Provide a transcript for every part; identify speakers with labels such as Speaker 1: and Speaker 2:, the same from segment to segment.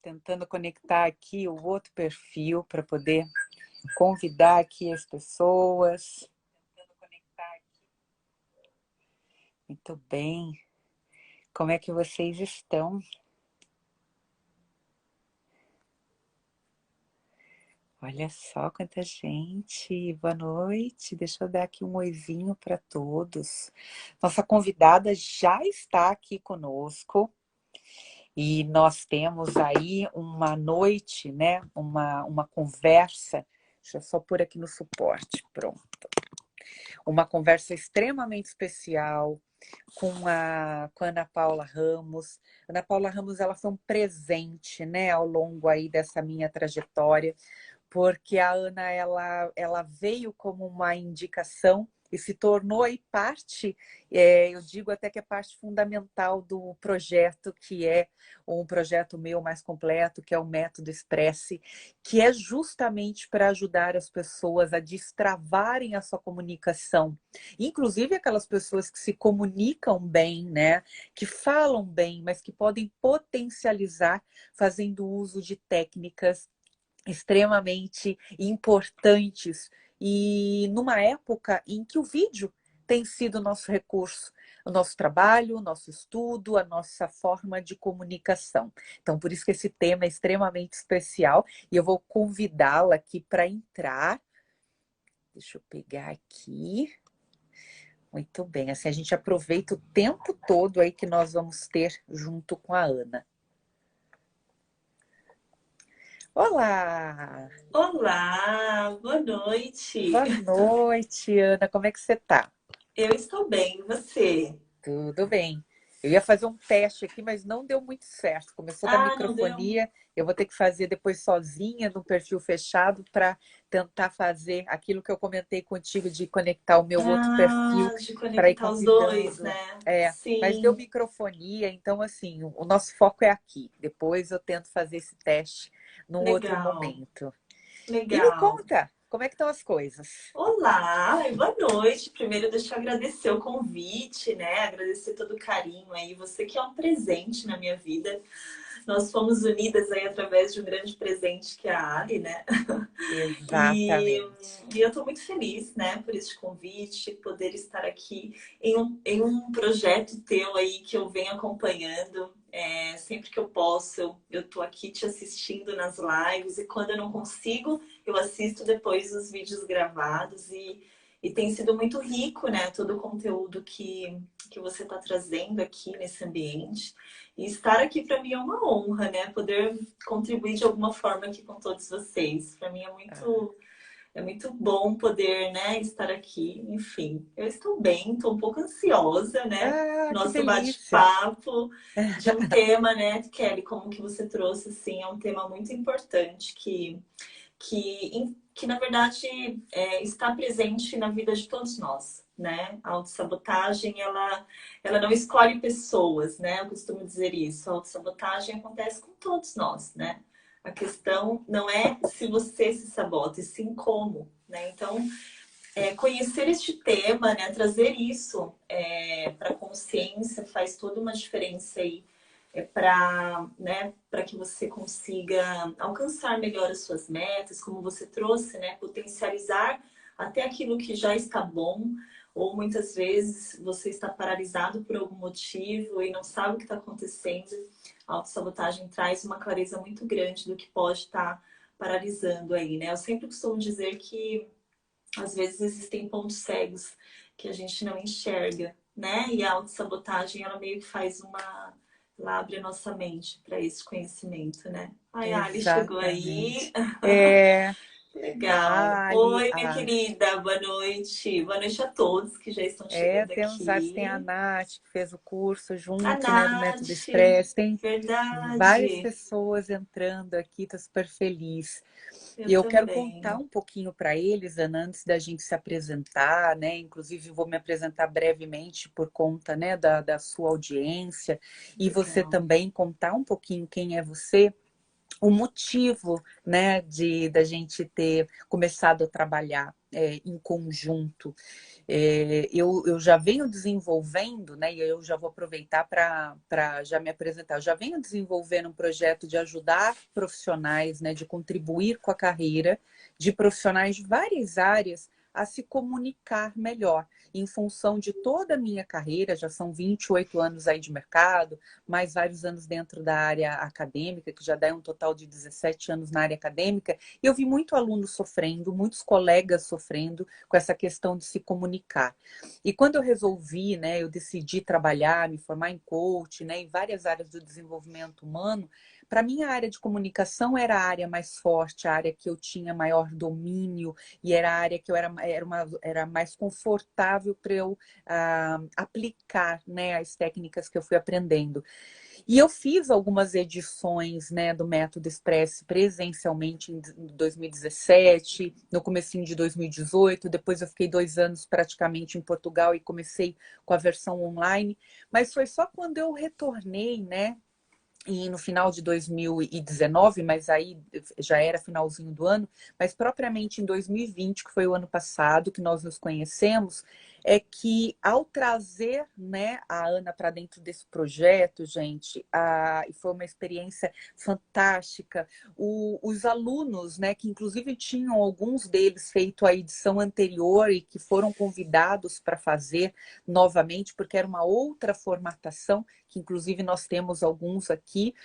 Speaker 1: Tentando conectar aqui o outro perfil para poder convidar aqui as pessoas. Muito bem. Como é que vocês estão? Olha só quanta gente. Boa noite. Deixa eu dar aqui um oizinho para todos. Nossa convidada já está aqui conosco. E nós temos aí uma noite, né? Uma conversa. Deixa eu só pôr aqui no suporte. Pronto. Uma conversa extremamente especial com a Ana Paula Ramos. Ana Paula Ramos, ela foi um presente, né, ao longo aí dessa minha trajetória, porque a Ana, ela veio como uma indicação e se tornou aí parte, eu digo até que é parte fundamental do projeto, que é um projeto meu mais completo, que é o Método Expresse, que é justamente para ajudar as pessoas a destravarem a sua comunicação. Inclusive aquelas pessoas que se comunicam bem, né? Que falam bem, mas que podem potencializar fazendo uso de técnicas extremamente importantes e numa época em que o vídeo tem sido o nosso recurso, o nosso trabalho, o nosso estudo, a nossa forma de comunicação. Então, por isso que esse tema é extremamente especial e eu vou convidá-la aqui para entrar. Deixa eu pegar aqui. Muito bem, assim a gente aproveita o tempo todo aí que nós vamos ter junto com a Ana. Olá!
Speaker 2: Olá, boa noite.
Speaker 1: Boa noite, Ana. Como é que você está?
Speaker 2: Eu estou bem, e você?
Speaker 1: Tudo bem. Eu ia fazer um teste aqui, mas não deu muito certo. Começou com a
Speaker 2: Ah, não deu?
Speaker 1: microfonia, eu vou ter que fazer depois sozinha, no perfil fechado, para tentar fazer aquilo que eu comentei contigo de conectar o meu outro perfil
Speaker 2: Ah, de
Speaker 1: para ir
Speaker 2: conectar os dois,
Speaker 1: convidando.
Speaker 2: né?
Speaker 1: Mas deu
Speaker 2: Sim,
Speaker 1: microfonia, então assim, o nosso foco é aqui. Depois eu tento fazer esse teste num outro
Speaker 2: legal,
Speaker 1: momento. E me
Speaker 2: legal.
Speaker 1: conta, como é que estão as coisas?
Speaker 2: Olá, boa noite. Primeiro, deixa eu agradecer o convite, né? Agradecer todo o carinho aí. Você que é um presente na minha vida. Nós fomos unidas aí através de um grande presente que é a Ali, né? E,
Speaker 1: Exatamente.
Speaker 2: e eu estou muito feliz, né, por este convite, poder estar aqui em um projeto teu aí que eu venho acompanhando. Sempre que eu posso, eu estou aqui te assistindo nas lives e quando eu não consigo, eu assisto depois os vídeos gravados e tem sido muito rico, né, todo o conteúdo que você está trazendo aqui nesse ambiente. E estar aqui para mim é uma honra, né? Poder contribuir de alguma forma aqui com todos vocês. Para mim
Speaker 1: Ah,
Speaker 2: é muito bom poder, né, estar aqui. Enfim, eu estou bem, estou um pouco ansiosa, né?
Speaker 1: que
Speaker 2: Nosso
Speaker 1: delícia!
Speaker 2: bate-papo de um tema, né, Kelly, como que você trouxe, assim, é um tema muito importante que na verdade está presente na vida de todos nós, né? A autossabotagem, ela não escolhe pessoas, né? Eu costumo dizer isso. A autossabotagem acontece com todos nós, né? A questão não é se você se sabota, e sim como, né? Então, conhecer este tema, né? Trazer isso para a consciência faz toda uma diferença aí para que você consiga alcançar melhor as suas metas, como você trouxe, né? Potencializar até aquilo que já está bom, ou muitas vezes você está paralisado por algum motivo e não sabe o que está acontecendo. A autossabotagem traz uma clareza muito grande do que pode estar paralisando aí, né? Eu sempre costumo dizer que às vezes existem pontos cegos que a gente não enxerga, né? E a autossabotagem, ela meio que faz ela abre a nossa mente para esse conhecimento, né? Ai, a Ali chegou aí.
Speaker 1: Exatamente. É,
Speaker 2: Legal.
Speaker 1: a Ali,
Speaker 2: Oi, minha querida, boa noite. Boa noite a todos que já estão chegando
Speaker 1: tem a
Speaker 2: aqui.
Speaker 1: Nath, que fez o curso
Speaker 2: A
Speaker 1: junto, né, do Método
Speaker 2: Nath,
Speaker 1: Express. Tem várias
Speaker 2: verdade.
Speaker 1: pessoas entrando aqui, estou super feliz. E
Speaker 2: Eu
Speaker 1: eu quero contar
Speaker 2: também.
Speaker 1: um pouquinho para eles, Ana, antes da gente se apresentar, né? Inclusive, vou me apresentar brevemente por conta, né, da sua audiência, e você
Speaker 2: Legal.
Speaker 1: também contar um pouquinho quem é você. o motivo, né, da gente ter começado a trabalhar em conjunto. Eu já venho desenvolvendo, né, e eu já vou aproveitar para já me apresentar. Eu já venho desenvolvendo um projeto de ajudar profissionais, né, de contribuir com a carreira de profissionais de várias áreas a se comunicar melhor, em função de toda a minha carreira, já são 28 anos aí de mercado, mais vários anos dentro da área acadêmica, que já dá um total de 17 anos na área acadêmica, e eu vi muito aluno sofrendo, muitos colegas sofrendo com essa questão de se comunicar. E quando eu resolvi, né, eu decidi trabalhar, me formar em coach, né, em várias áreas do desenvolvimento humano, para mim a área de comunicação era a área mais forte, a área que eu tinha maior domínio e era a área que eu era mais confortável para eu aplicar, né, as técnicas que eu fui aprendendo. E eu fiz algumas edições, né, do Método Express presencialmente em 2017, no comecinho de 2018, depois eu fiquei 2 anos praticamente em Portugal e comecei com a versão online, mas foi só quando eu retornei, né, e no final de 2019, mas aí já era finalzinho do ano, mas propriamente em 2020, que foi o ano passado que nós nos conhecemos, é que ao trazer, né, a Ana para dentro desse projeto, gente, e foi uma experiência fantástica. Os alunos, né, que inclusive tinham alguns deles feito a edição anterior e que foram convidados para fazer novamente, porque era uma outra formatação, que inclusive nós temos alguns aqui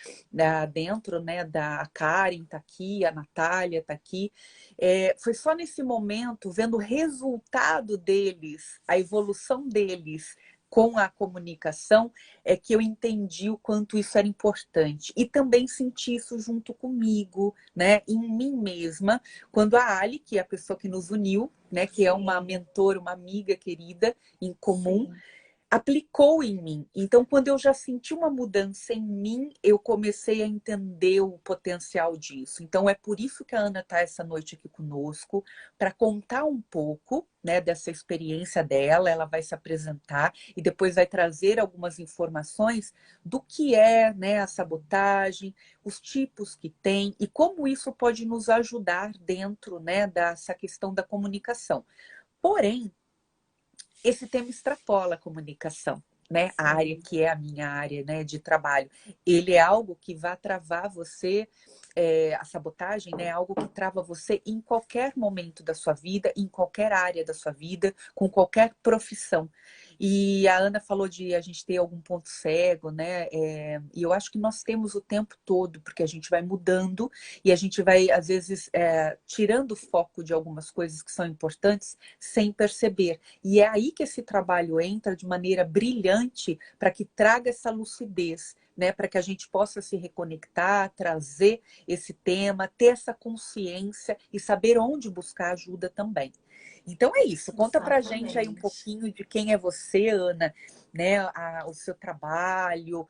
Speaker 1: dentro, né, da Karen está aqui, a Natália está aqui. Foi só nesse momento, vendo o resultado deles, a evolução deles com a comunicação, é que eu entendi o quanto isso era importante. E também senti isso junto comigo, né, em mim mesma, quando a Ali, que é a pessoa que nos uniu, né, que é uma mentora, uma amiga querida em comum,
Speaker 2: Sim.
Speaker 1: aplicou em mim. Então, quando eu já senti uma mudança em mim, eu comecei a entender o potencial disso. Então, é por isso que a Ana está essa noite aqui conosco, para contar um pouco, né, dessa experiência dela. Ela vai se apresentar e depois vai trazer algumas informações do que é, né, a sabotagem, os tipos que tem e como isso pode nos ajudar dentro, né, dessa questão da comunicação. Porém, esse tema extrapola a comunicação, né? A área
Speaker 2: Sim.
Speaker 1: que é a minha área, né, de trabalho. Ele é algo que vai travar você, a sabotagem, né, é algo que trava você em qualquer momento da sua vida, em qualquer área da sua vida, com qualquer profissão. E a Ana falou de a gente ter algum ponto cego, né? E eu acho que nós temos o tempo todo, porque a gente vai mudando e a gente vai, às vezes, tirando o foco de algumas coisas que são importantes sem perceber. E é aí que esse trabalho entra de maneira brilhante para que traga essa lucidez, né, para que a gente possa se reconectar, trazer esse tema, ter essa consciência e saber onde buscar ajuda também. Então é isso. Conta para a gente aí um
Speaker 2: Exatamente.
Speaker 1: pouquinho de quem é você, Ana, né, o seu trabalho,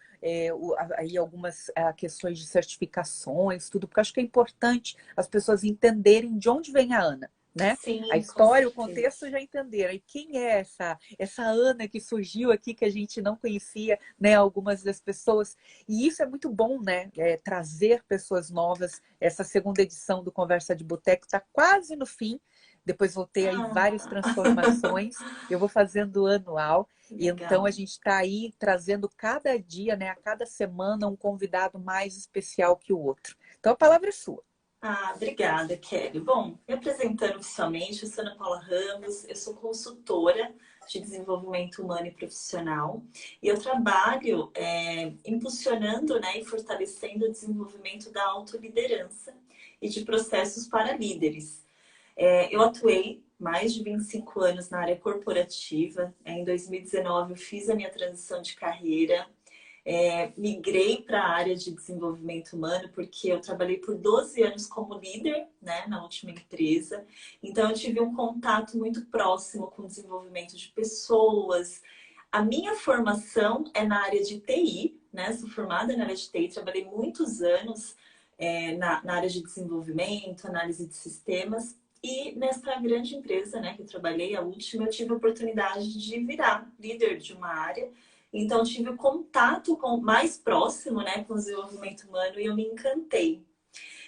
Speaker 1: aí algumas questões de certificações, tudo, porque eu acho que é importante as pessoas entenderem de onde vem a Ana. Né? A
Speaker 2: Sim, com
Speaker 1: história, o
Speaker 2: certeza.
Speaker 1: contexto já entenderam. E quem é essa Ana que surgiu aqui que a gente não conhecia, né? Algumas das pessoas. E isso é muito bom, né? Trazer pessoas novas. Essa segunda edição do Conversa de Boteco está quase no fim. Depois vou ter aí várias
Speaker 2: Ah,
Speaker 1: transformações. Eu vou fazendo anual. E então a
Speaker 2: legal.
Speaker 1: gente está aí trazendo cada dia, né? A cada semana, um convidado mais especial que o outro. Então a palavra é sua.
Speaker 2: Ah, obrigada, Kelly. Bom, me apresentando oficialmente, eu sou Ana Paula Ramos, eu sou consultora de desenvolvimento humano e profissional e eu trabalho impulsionando, né, e fortalecendo o desenvolvimento da autoliderança e de processos para líderes. Eu atuei mais de 25 anos na área corporativa. Em 2019, eu fiz a minha transição de carreira. Migrei para a área de desenvolvimento humano porque eu trabalhei por 12 anos como líder, né, na última empresa. Então, eu tive um contato muito próximo com o desenvolvimento de pessoas. A minha formação é na área de TI, né? Sou formada na área de TI, trabalhei muitos anos na área de desenvolvimento, análise de sistemas. E nessa grande empresa, né, que eu trabalhei, a última, eu tive a oportunidade de virar líder de uma área. Então, tive o contato mais próximo, né, com o desenvolvimento humano e eu me encantei.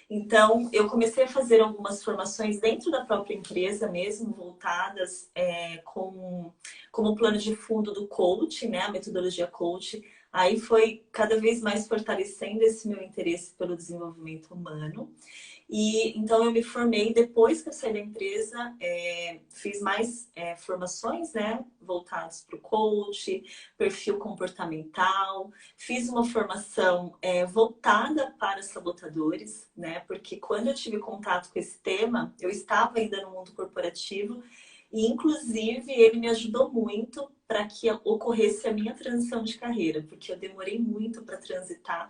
Speaker 2: Então, eu comecei a fazer algumas formações dentro da própria empresa mesmo, voltadas como plano de fundo do coach, né? A metodologia coach. Aí foi cada vez mais fortalecendo esse meu interesse pelo desenvolvimento humano. E então eu me formei depois que eu saí da empresa, fiz mais formações, né, voltadas para o coach, perfil comportamental, fiz uma formação voltada para sabotadores, né, porque quando eu tive contato com esse tema, eu estava ainda no mundo corporativo e inclusive ele me ajudou muito para que ocorresse a minha transição de carreira, porque eu demorei muito para transitar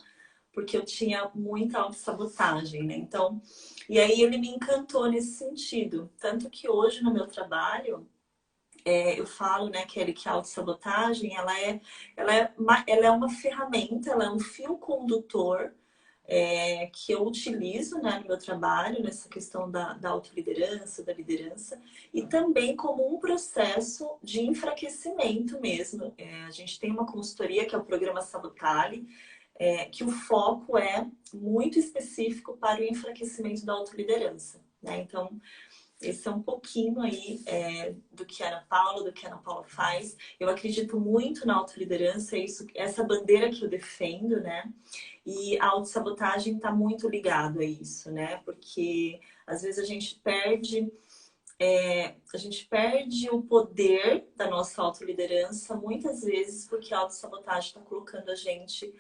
Speaker 2: porque eu tinha muita autossabotagem, né? Então, e aí ele me encantou nesse sentido. Tanto que hoje no meu trabalho, eu falo, né, Kelly, que a autossabotagem, ela é uma ferramenta, ela é um fio condutor que eu utilizo, né, no meu trabalho, nessa questão da autoliderança, da liderança, e também como um processo de enfraquecimento mesmo. A gente tem uma consultoria que é o Programa Sabotale, que o foco é muito específico para o enfraquecimento da autoliderança, né? Então, esse é um pouquinho aí do que a Ana Paula faz. Eu acredito muito na autoliderança, essa bandeira que eu defendo, né? E a autossabotagem está muito ligado a isso, né? Porque às vezes a gente perde o poder da nossa autoliderança, muitas vezes porque a autossabotagem está colocando a gente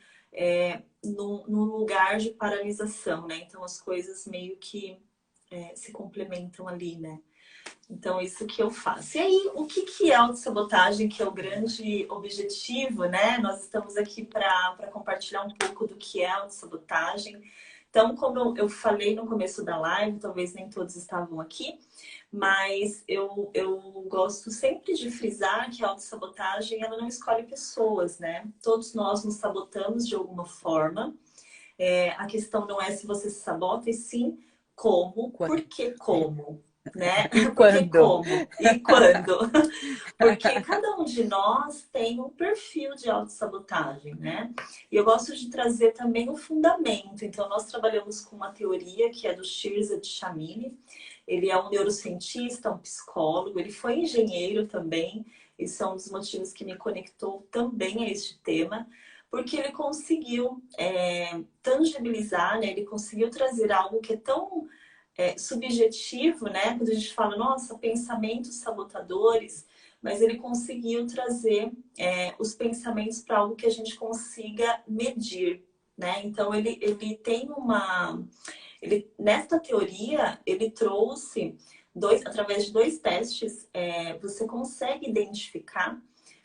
Speaker 2: num lugar de paralisação, né? Então as coisas meio que se complementam ali, né? Então, isso que eu faço. E aí, o que é autossabotagem, que é o grande objetivo, né? Nós estamos aqui para compartilhar um pouco do que é autossabotagem. Então, como eu falei no começo da live, talvez nem todos estavam aqui, mas eu gosto sempre de frisar que a autossabotagem, ela não escolhe pessoas, né? Todos nós nos sabotamos de alguma forma. A questão não é se você se sabota, e sim como, por
Speaker 1: Quando?
Speaker 2: que como, né?
Speaker 1: E
Speaker 2: Por que
Speaker 1: quando?
Speaker 2: como e quando. Porque cada um de nós tem um perfil de autossabotagem, né? E eu gosto de trazer também o fundamento. Então, nós trabalhamos com uma teoria que é do Shirzad-Shamini. Ele é um neurocientista, um psicólogo, ele foi engenheiro também. Esse é um dos motivos que me conectou também a este tema, porque ele conseguiu tangibilizar, né? Ele conseguiu trazer algo que é tão subjetivo, né? Quando a gente fala, nossa, pensamentos sabotadores, mas ele conseguiu trazer os pensamentos para algo que a gente consiga medir, né? Então ele tem nesta teoria ele trouxe através de dois testes, você consegue identificar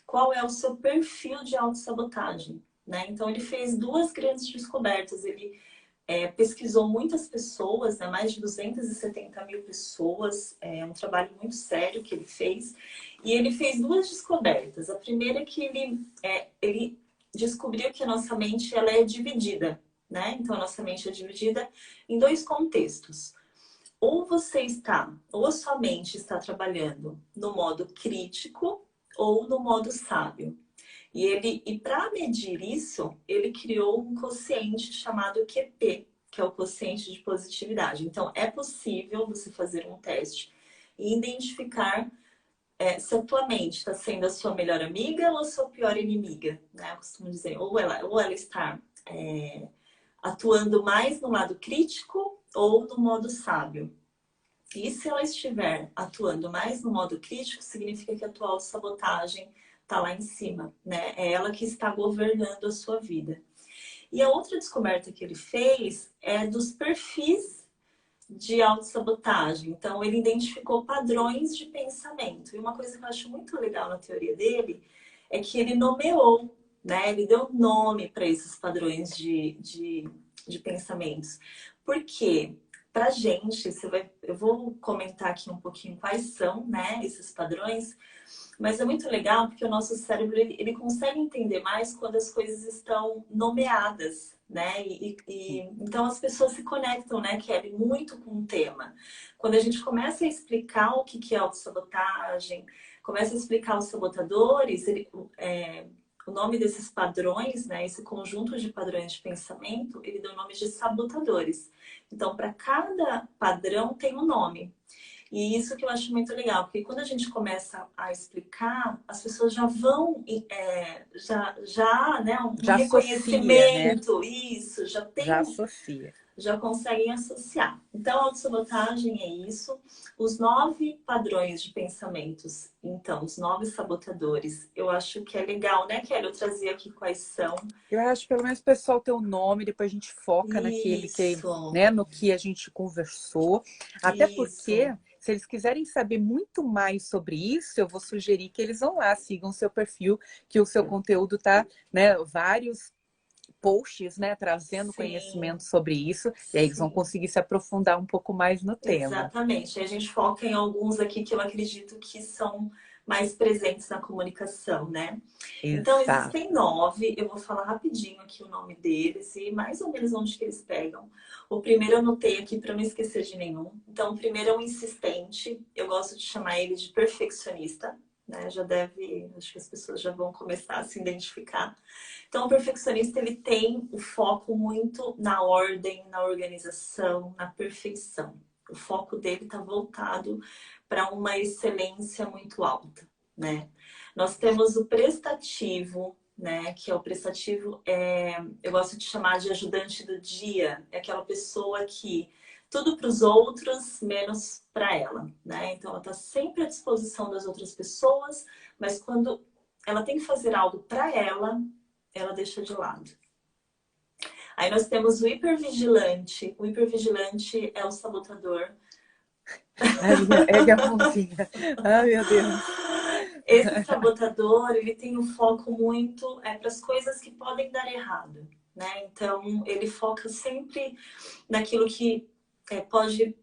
Speaker 2: qual é o seu perfil de autossabotagem, né? Então ele fez duas grandes descobertas. Ele pesquisou muitas pessoas, né? Mais de 270 mil pessoas, é um trabalho muito sério que ele fez. E ele fez duas descobertas. A primeira é que ele descobriu que a nossa mente ela é dividida, né? Então a nossa mente é dividida em dois contextos. Ou a sua mente está trabalhando no modo crítico ou no modo sábio. E para medir isso, ele criou um quociente chamado QP, que é o quociente de positividade. Então, é possível você fazer um teste e identificar se a tua mente está sendo a sua melhor amiga ou a sua pior inimiga, né? Eu costumo dizer, ou ela está atuando mais no lado crítico ou no modo sábio. E se ela estiver atuando mais no modo crítico, significa que a tua autossabotagem está lá em cima, né? É ela que está governando a sua vida. E a outra descoberta que ele fez é dos perfis de autossabotagem. Então, ele identificou padrões de pensamento. E uma coisa que eu acho muito legal na teoria dele é que ele nomeou, né? Ele deu nome para esses padrões de pensamentos. Por quê? Pra gente, eu vou comentar aqui um pouquinho quais são, né, esses padrões, mas é muito legal porque o nosso cérebro ele consegue entender mais quando as coisas estão nomeadas, né? Então as pessoas se conectam, né, Kelly, muito com o tema. Quando a gente começa a explicar o que é autossabotagem, começa a explicar os sabotadores, o nome desses padrões, né, esse conjunto de padrões de pensamento, ele deu o nome de sabotadores. Então, para cada padrão tem um nome. E isso que eu acho muito legal, porque quando a gente começa a explicar, as pessoas já vão, né, um
Speaker 1: Já associa, né?
Speaker 2: reconhecimento, isso, já
Speaker 1: Já
Speaker 2: tem,
Speaker 1: associa.
Speaker 2: já conseguem associar. Então, a autossabotagem é isso. Os 9 padrões de pensamentos, então, os 9 sabotadores, eu acho que é legal, né, Kelly? Eu trazia aqui quais são.
Speaker 1: Eu acho que pelo menos o pessoal tem o nome, depois a gente foca naquele que,
Speaker 2: Isso,
Speaker 1: né, no que a gente conversou. Até
Speaker 2: isso.
Speaker 1: porque, se eles quiserem saber muito mais sobre isso, eu vou sugerir que eles vão lá, sigam o seu perfil, que o seu conteúdo tá, né, vários posts, né, trazendo
Speaker 2: Sim,
Speaker 1: conhecimento sobre isso, e aí eles vão
Speaker 2: sim.
Speaker 1: conseguir se aprofundar um pouco mais no tema.
Speaker 2: Exatamente. A gente foca em alguns aqui que eu acredito que são mais presentes na comunicação, né? Então,
Speaker 1: Exato.
Speaker 2: existem 9, eu vou falar rapidinho aqui o nome deles e mais ou menos onde que eles pegam. O primeiro eu anotei aqui para não esquecer de nenhum. Então, o primeiro é o insistente, eu gosto de chamar ele de perfeccionista, né? Já deve, acho que as pessoas já vão começar a se identificar. Então, o perfeccionista, ele tem o foco muito na ordem, na organização, na perfeição. O foco dele está voltado para uma excelência muito alta, né? Nós temos o prestativo, né? Que é o prestativo, eu gosto de chamar de ajudante do dia. É aquela pessoa que tudo para os outros, menos para ela, né? Então, ela está sempre à disposição das outras pessoas, mas quando ela tem que fazer algo para ela deixa de lado. Aí nós temos o hipervigilante. O hipervigilante é o sabotador.
Speaker 1: Ai, ergue a mãozinha. Ai, meu Deus.
Speaker 2: Esse sabotador, ele tem um foco muito para as coisas que podem dar errado, né? Então, ele foca sempre naquilo que pode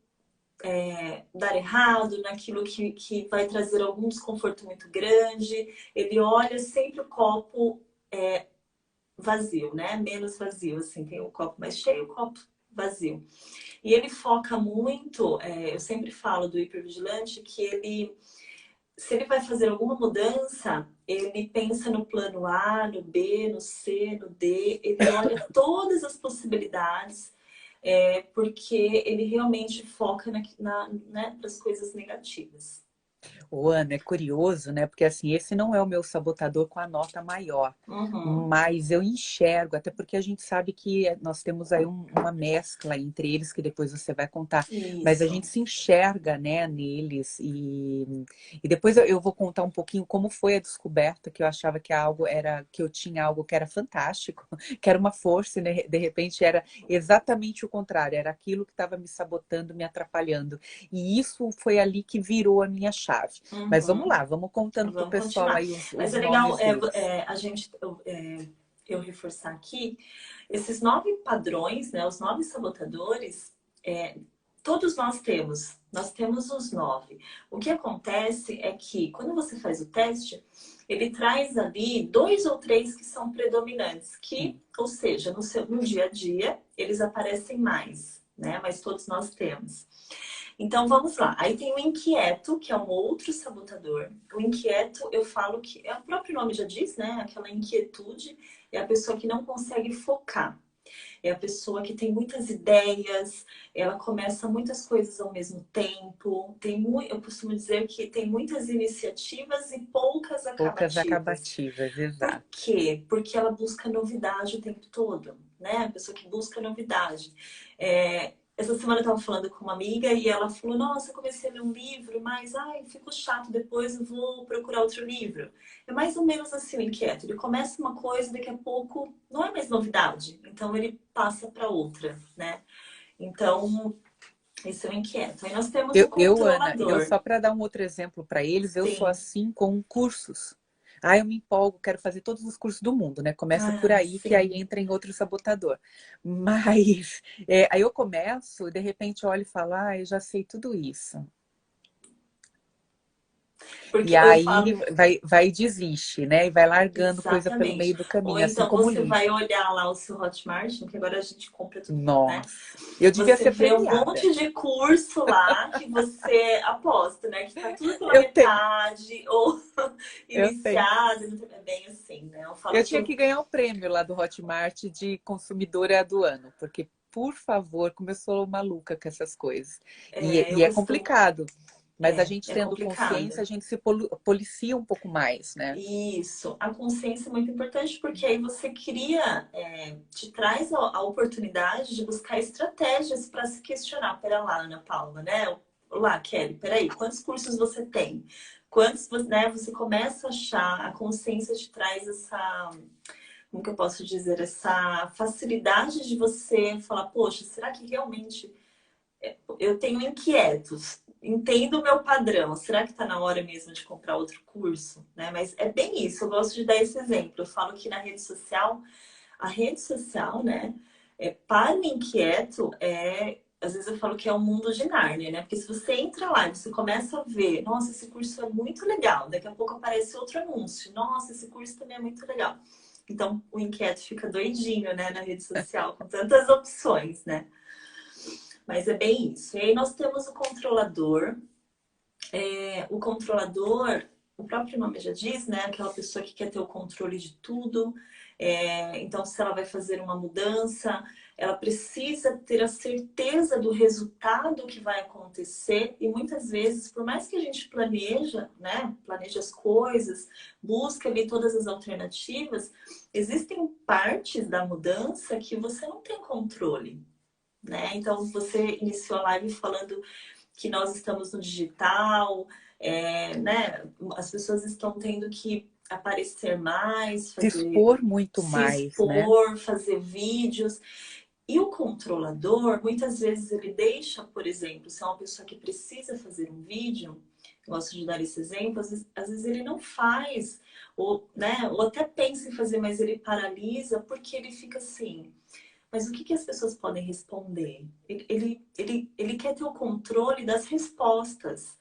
Speaker 2: dar errado, naquilo que vai trazer algum desconforto muito grande. Ele olha sempre o copo vazio, né? Menos vazio, assim, tem o copo mais cheio, o copo vazio. E ele foca muito, eu sempre falo do hipervigilante, que ele, se ele vai fazer alguma mudança, ele pensa no plano A, no B, no C, no D, ele olha todas as possibilidades, porque ele realmente foca né, nas coisas negativas.
Speaker 1: O Ana, é curioso, né? Porque assim, esse não é o meu sabotador com a nota maior,
Speaker 2: Uhum.
Speaker 1: mas eu enxergo, até porque a gente sabe que nós temos aí uma mescla entre eles, que depois você vai contar, mas a
Speaker 2: Isso.
Speaker 1: gente se enxerga, né, neles, e depois eu vou contar um pouquinho como foi a descoberta, que eu achava que algo era, que eu tinha algo que era fantástico, que era uma força, e né, de repente era exatamente o contrário, era aquilo que estava me sabotando, me atrapalhando. E isso foi ali que virou a minha chave. Mas vamos
Speaker 2: Uhum.
Speaker 1: lá, vamos contando para o
Speaker 2: Vamos
Speaker 1: pessoal
Speaker 2: continuar.
Speaker 1: aí
Speaker 2: Mas
Speaker 1: os
Speaker 2: é legal
Speaker 1: nomes deles.
Speaker 2: a gente eu reforçar aqui esses 9 padrões, né? Os 9 sabotadores, é, todos nós temos. Nós temos os 9. O que acontece é que quando você faz o teste, ele traz ali 2 ou 3 que são predominantes, que, ou seja, no dia a dia, eles aparecem mais, né? Mas todos nós temos. Então vamos lá. Aí tem o inquieto, que é um outro sabotador. O inquieto, eu falo que o próprio nome já diz, né? Aquela inquietude é a pessoa que não consegue focar. É a pessoa que tem muitas ideias, ela começa muitas coisas ao mesmo tempo. Eu costumo dizer que tem muitas iniciativas e poucas
Speaker 1: Poucas
Speaker 2: acabativas.
Speaker 1: acabativas,
Speaker 2: Por
Speaker 1: exato.
Speaker 2: quê? Porque ela busca novidade o tempo todo, né? A pessoa que busca novidade. Essa semana eu estava falando com uma amiga e ela falou: Nossa, eu comecei a ler um livro, mas ai, ficou chato, depois eu vou procurar outro livro. É mais ou menos assim o inquieto. Ele começa uma coisa, daqui a pouco não é mais novidade, então ele passa para outra, né? Então, esse é o inquieto. Aí nós temos o
Speaker 1: Ana, eu
Speaker 2: controlador.
Speaker 1: só para dar um outro exemplo para eles, eu sou
Speaker 2: Sim.
Speaker 1: assim com cursos. Ah, eu me empolgo, quero fazer todos os cursos do mundo, né? Começa por
Speaker 2: Ah,
Speaker 1: aí, que aí
Speaker 2: sim.
Speaker 1: entra em outro sabotador. Mas aí eu começo, de repente eu olho e falo, ah, eu já sei tudo isso. E
Speaker 2: Porque eu
Speaker 1: aí
Speaker 2: falo
Speaker 1: vai e desiste, né? E vai largando coisa pelo
Speaker 2: exatamente.
Speaker 1: meio do
Speaker 2: Ou
Speaker 1: caminho, assim
Speaker 2: então
Speaker 1: como o
Speaker 2: você
Speaker 1: livro.
Speaker 2: vai olhar lá o seu Hotmart, que agora a gente compra tudo, né?
Speaker 1: Nossa, eu devia
Speaker 2: Você
Speaker 1: ser
Speaker 2: vê um
Speaker 1: premiada.
Speaker 2: monte de curso lá que você aposta, né? Que tá tudo pela
Speaker 1: Eu tenho,
Speaker 2: metade, ou
Speaker 1: eu tenho.
Speaker 2: iniciado, é bem assim, né? Eu falo
Speaker 1: Eu
Speaker 2: que
Speaker 1: tinha
Speaker 2: eu,
Speaker 1: que ganhar o prêmio lá do Hotmart de consumidora do ano, porque, por favor, como eu sou maluca com essas coisas.
Speaker 2: eu
Speaker 1: E é
Speaker 2: costumo.
Speaker 1: complicado. Mas a gente
Speaker 2: É
Speaker 1: tendo
Speaker 2: complicado.
Speaker 1: consciência, a gente se policia um pouco mais, né?
Speaker 2: Isso, a consciência é muito importante porque aí você cria, te traz a oportunidade de buscar estratégias para se questionar. Pera lá, Ana Paula, né? Lá, Kelly, peraí, quantos cursos você tem? Quantos, né? Você começa a achar, a consciência te traz essa, como que eu posso dizer, essa facilidade de você falar, poxa, será que realmente eu tenho inquietos, entendo o meu padrão. Será que está na hora mesmo de comprar outro curso? Né? Mas é bem isso, eu gosto de dar esse exemplo. Eu falo que na rede social, a rede social, né, para o inquieto, às vezes eu falo que é um mundo de Nárnia, né? Porque se você entra lá e você começa a ver, nossa, esse curso é muito legal, daqui a pouco aparece outro anúncio, nossa, esse curso também é muito legal. Então, o inquieto fica doidinho, né, na rede social, com tantas opções, né? Mas é bem isso. E aí nós temos o controlador. O controlador, o próprio nome já diz, né? Aquela pessoa que quer ter o controle de tudo. Então, se ela vai fazer uma mudança, ela precisa ter a certeza do resultado que vai acontecer. E muitas vezes, por mais que a gente planeja, né? Planeja as coisas, busca ali todas as alternativas, existem partes da mudança que você não tem controle, né? Então, você iniciou a live falando que nós estamos no digital, né? As pessoas estão tendo que aparecer mais,
Speaker 1: Se expor muito
Speaker 2: se
Speaker 1: mais, né?
Speaker 2: expor, fazer vídeos. E o controlador, muitas vezes ele deixa, por exemplo, se é uma pessoa que precisa fazer um vídeo, eu gosto de dar esse exemplo, às vezes ele não faz, ou, né, ou até pensa em fazer, mas ele paralisa porque ele fica assim, mas o que as pessoas podem responder? Ele quer ter o controle das respostas.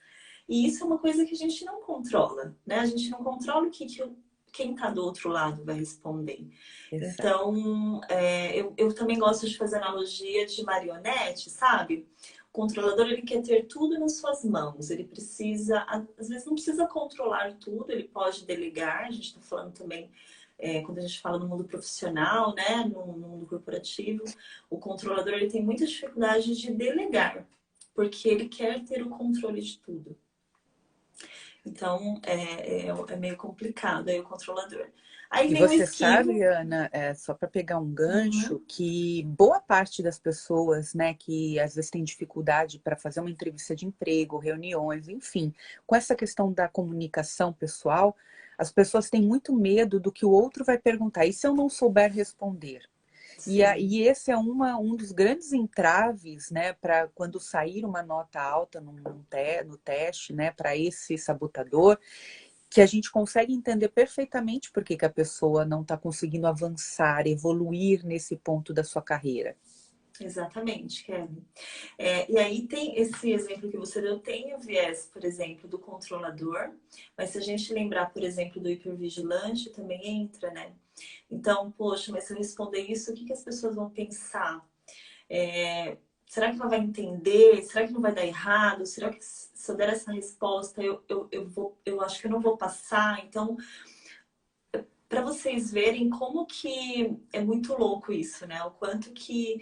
Speaker 2: E isso é uma coisa que a gente não controla, né? A gente não controla quem está do outro lado vai responder.
Speaker 1: Exato.
Speaker 2: Então, eu também gosto de fazer analogia de marionete, sabe? O controlador, ele quer ter tudo nas suas mãos. Ele precisa, às vezes não precisa controlar tudo, ele pode delegar. A gente está falando também quando a gente fala no mundo profissional, né, no mundo corporativo, o controlador ele tem muita dificuldade de delegar, porque ele quer ter o controle de tudo. Então, é meio complicado aí o controlador. Aí
Speaker 1: E
Speaker 2: vem o
Speaker 1: você sabe,
Speaker 2: esquivo.
Speaker 1: Ana, só para pegar um gancho,
Speaker 2: Uhum.
Speaker 1: que boa parte das pessoas, né, que às vezes tem dificuldade para fazer uma entrevista de emprego, reuniões, enfim, com essa questão da comunicação pessoal, as pessoas têm muito medo do que o outro vai perguntar. E se eu não souber responder?
Speaker 2: Sim,
Speaker 1: E esse é um dos grandes entraves, né, para quando sair uma nota alta no teste, né, para esse sabotador, que a gente consegue entender perfeitamente por que a pessoa não está conseguindo avançar, evoluir nesse ponto da sua carreira.
Speaker 2: exatamente, Kelly. E aí tem esse exemplo que você deu, tem o viés, por exemplo, do controlador, mas se a gente lembrar, por exemplo, do hipervigilante, também entra, né? Então, poxa, mas se eu responder isso, o que as pessoas vão pensar? Será que ela vai entender? Será que não vai dar errado? Será que se eu der essa resposta, eu acho que eu não vou passar? Então, para vocês verem como que é muito louco isso, né? O quanto que,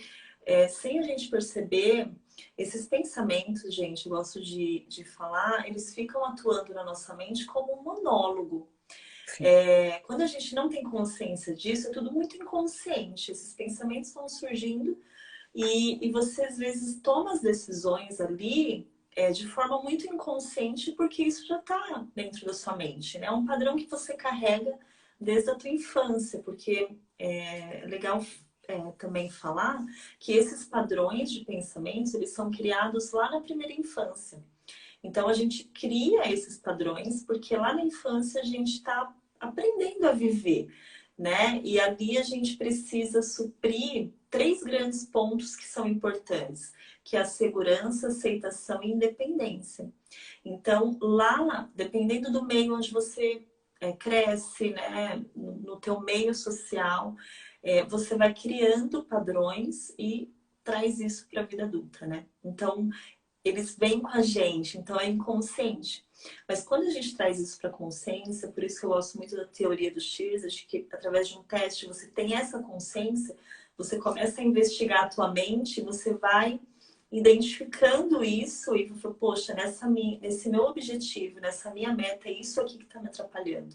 Speaker 2: sem a gente perceber, esses pensamentos, gente, eu gosto de falar, eles ficam atuando na nossa mente como um monólogo.
Speaker 1: Sim.
Speaker 2: Quando a gente não tem consciência disso, é tudo muito inconsciente. Esses pensamentos vão surgindo e você às vezes toma as decisões ali de forma muito inconsciente porque isso já está dentro da sua mente, né? É um padrão que você carrega desde a tua infância, porque é legal também falar que esses padrões de pensamentos eles são criados lá na primeira infância. Então a gente cria esses padrões porque lá na infância a gente está aprendendo a viver, né? E ali a gente precisa suprir três grandes pontos que são importantes, que é a segurança, aceitação e independência. Então, lá, dependendo do meio onde você cresce, né, no teu meio social, você vai criando padrões e traz isso para a vida adulta, né? Então, eles vêm com a gente, então é inconsciente. Mas quando a gente traz isso para a consciência, por isso que eu gosto muito da teoria dos Shears, acho que através de um teste você tem essa consciência, você começa a investigar a tua mente, você vai identificando isso e fala, poxa, nesse meu objetivo, nessa minha meta, é isso aqui que está me atrapalhando.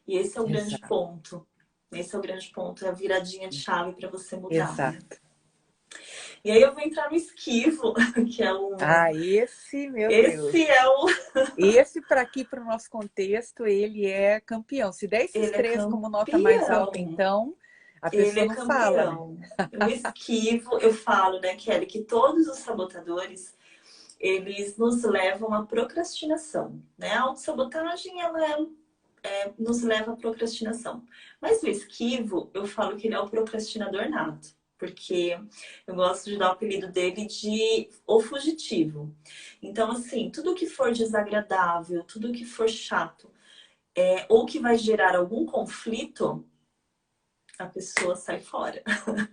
Speaker 2: E esse é o grande
Speaker 1: Exato.
Speaker 2: ponto. Esse é o grande ponto, é a viradinha de chave para você mudar, né?
Speaker 1: Exato.
Speaker 2: E aí eu vou entrar no esquivo, que é
Speaker 1: Ah, esse, meu
Speaker 2: esse
Speaker 1: Deus.
Speaker 2: é o
Speaker 1: Esse, para aqui, para o nosso contexto, ele é campeão. Se der esses
Speaker 2: ele é
Speaker 1: três como nota mais alta,
Speaker 2: campeão.
Speaker 1: então, a
Speaker 2: Ele
Speaker 1: pessoa
Speaker 2: é
Speaker 1: não fala, né?
Speaker 2: campeão. O esquivo, eu falo, né, Kelly, que todos os sabotadores, eles nos levam à procrastinação, né? A autossabotagem, ela nos leva à procrastinação. Mas o esquivo, eu falo que ele é o procrastinador nato, porque eu gosto de dar o apelido dele de o fugitivo. Então, assim, tudo que for desagradável, tudo que for chato, ou que vai gerar algum conflito, a pessoa sai fora.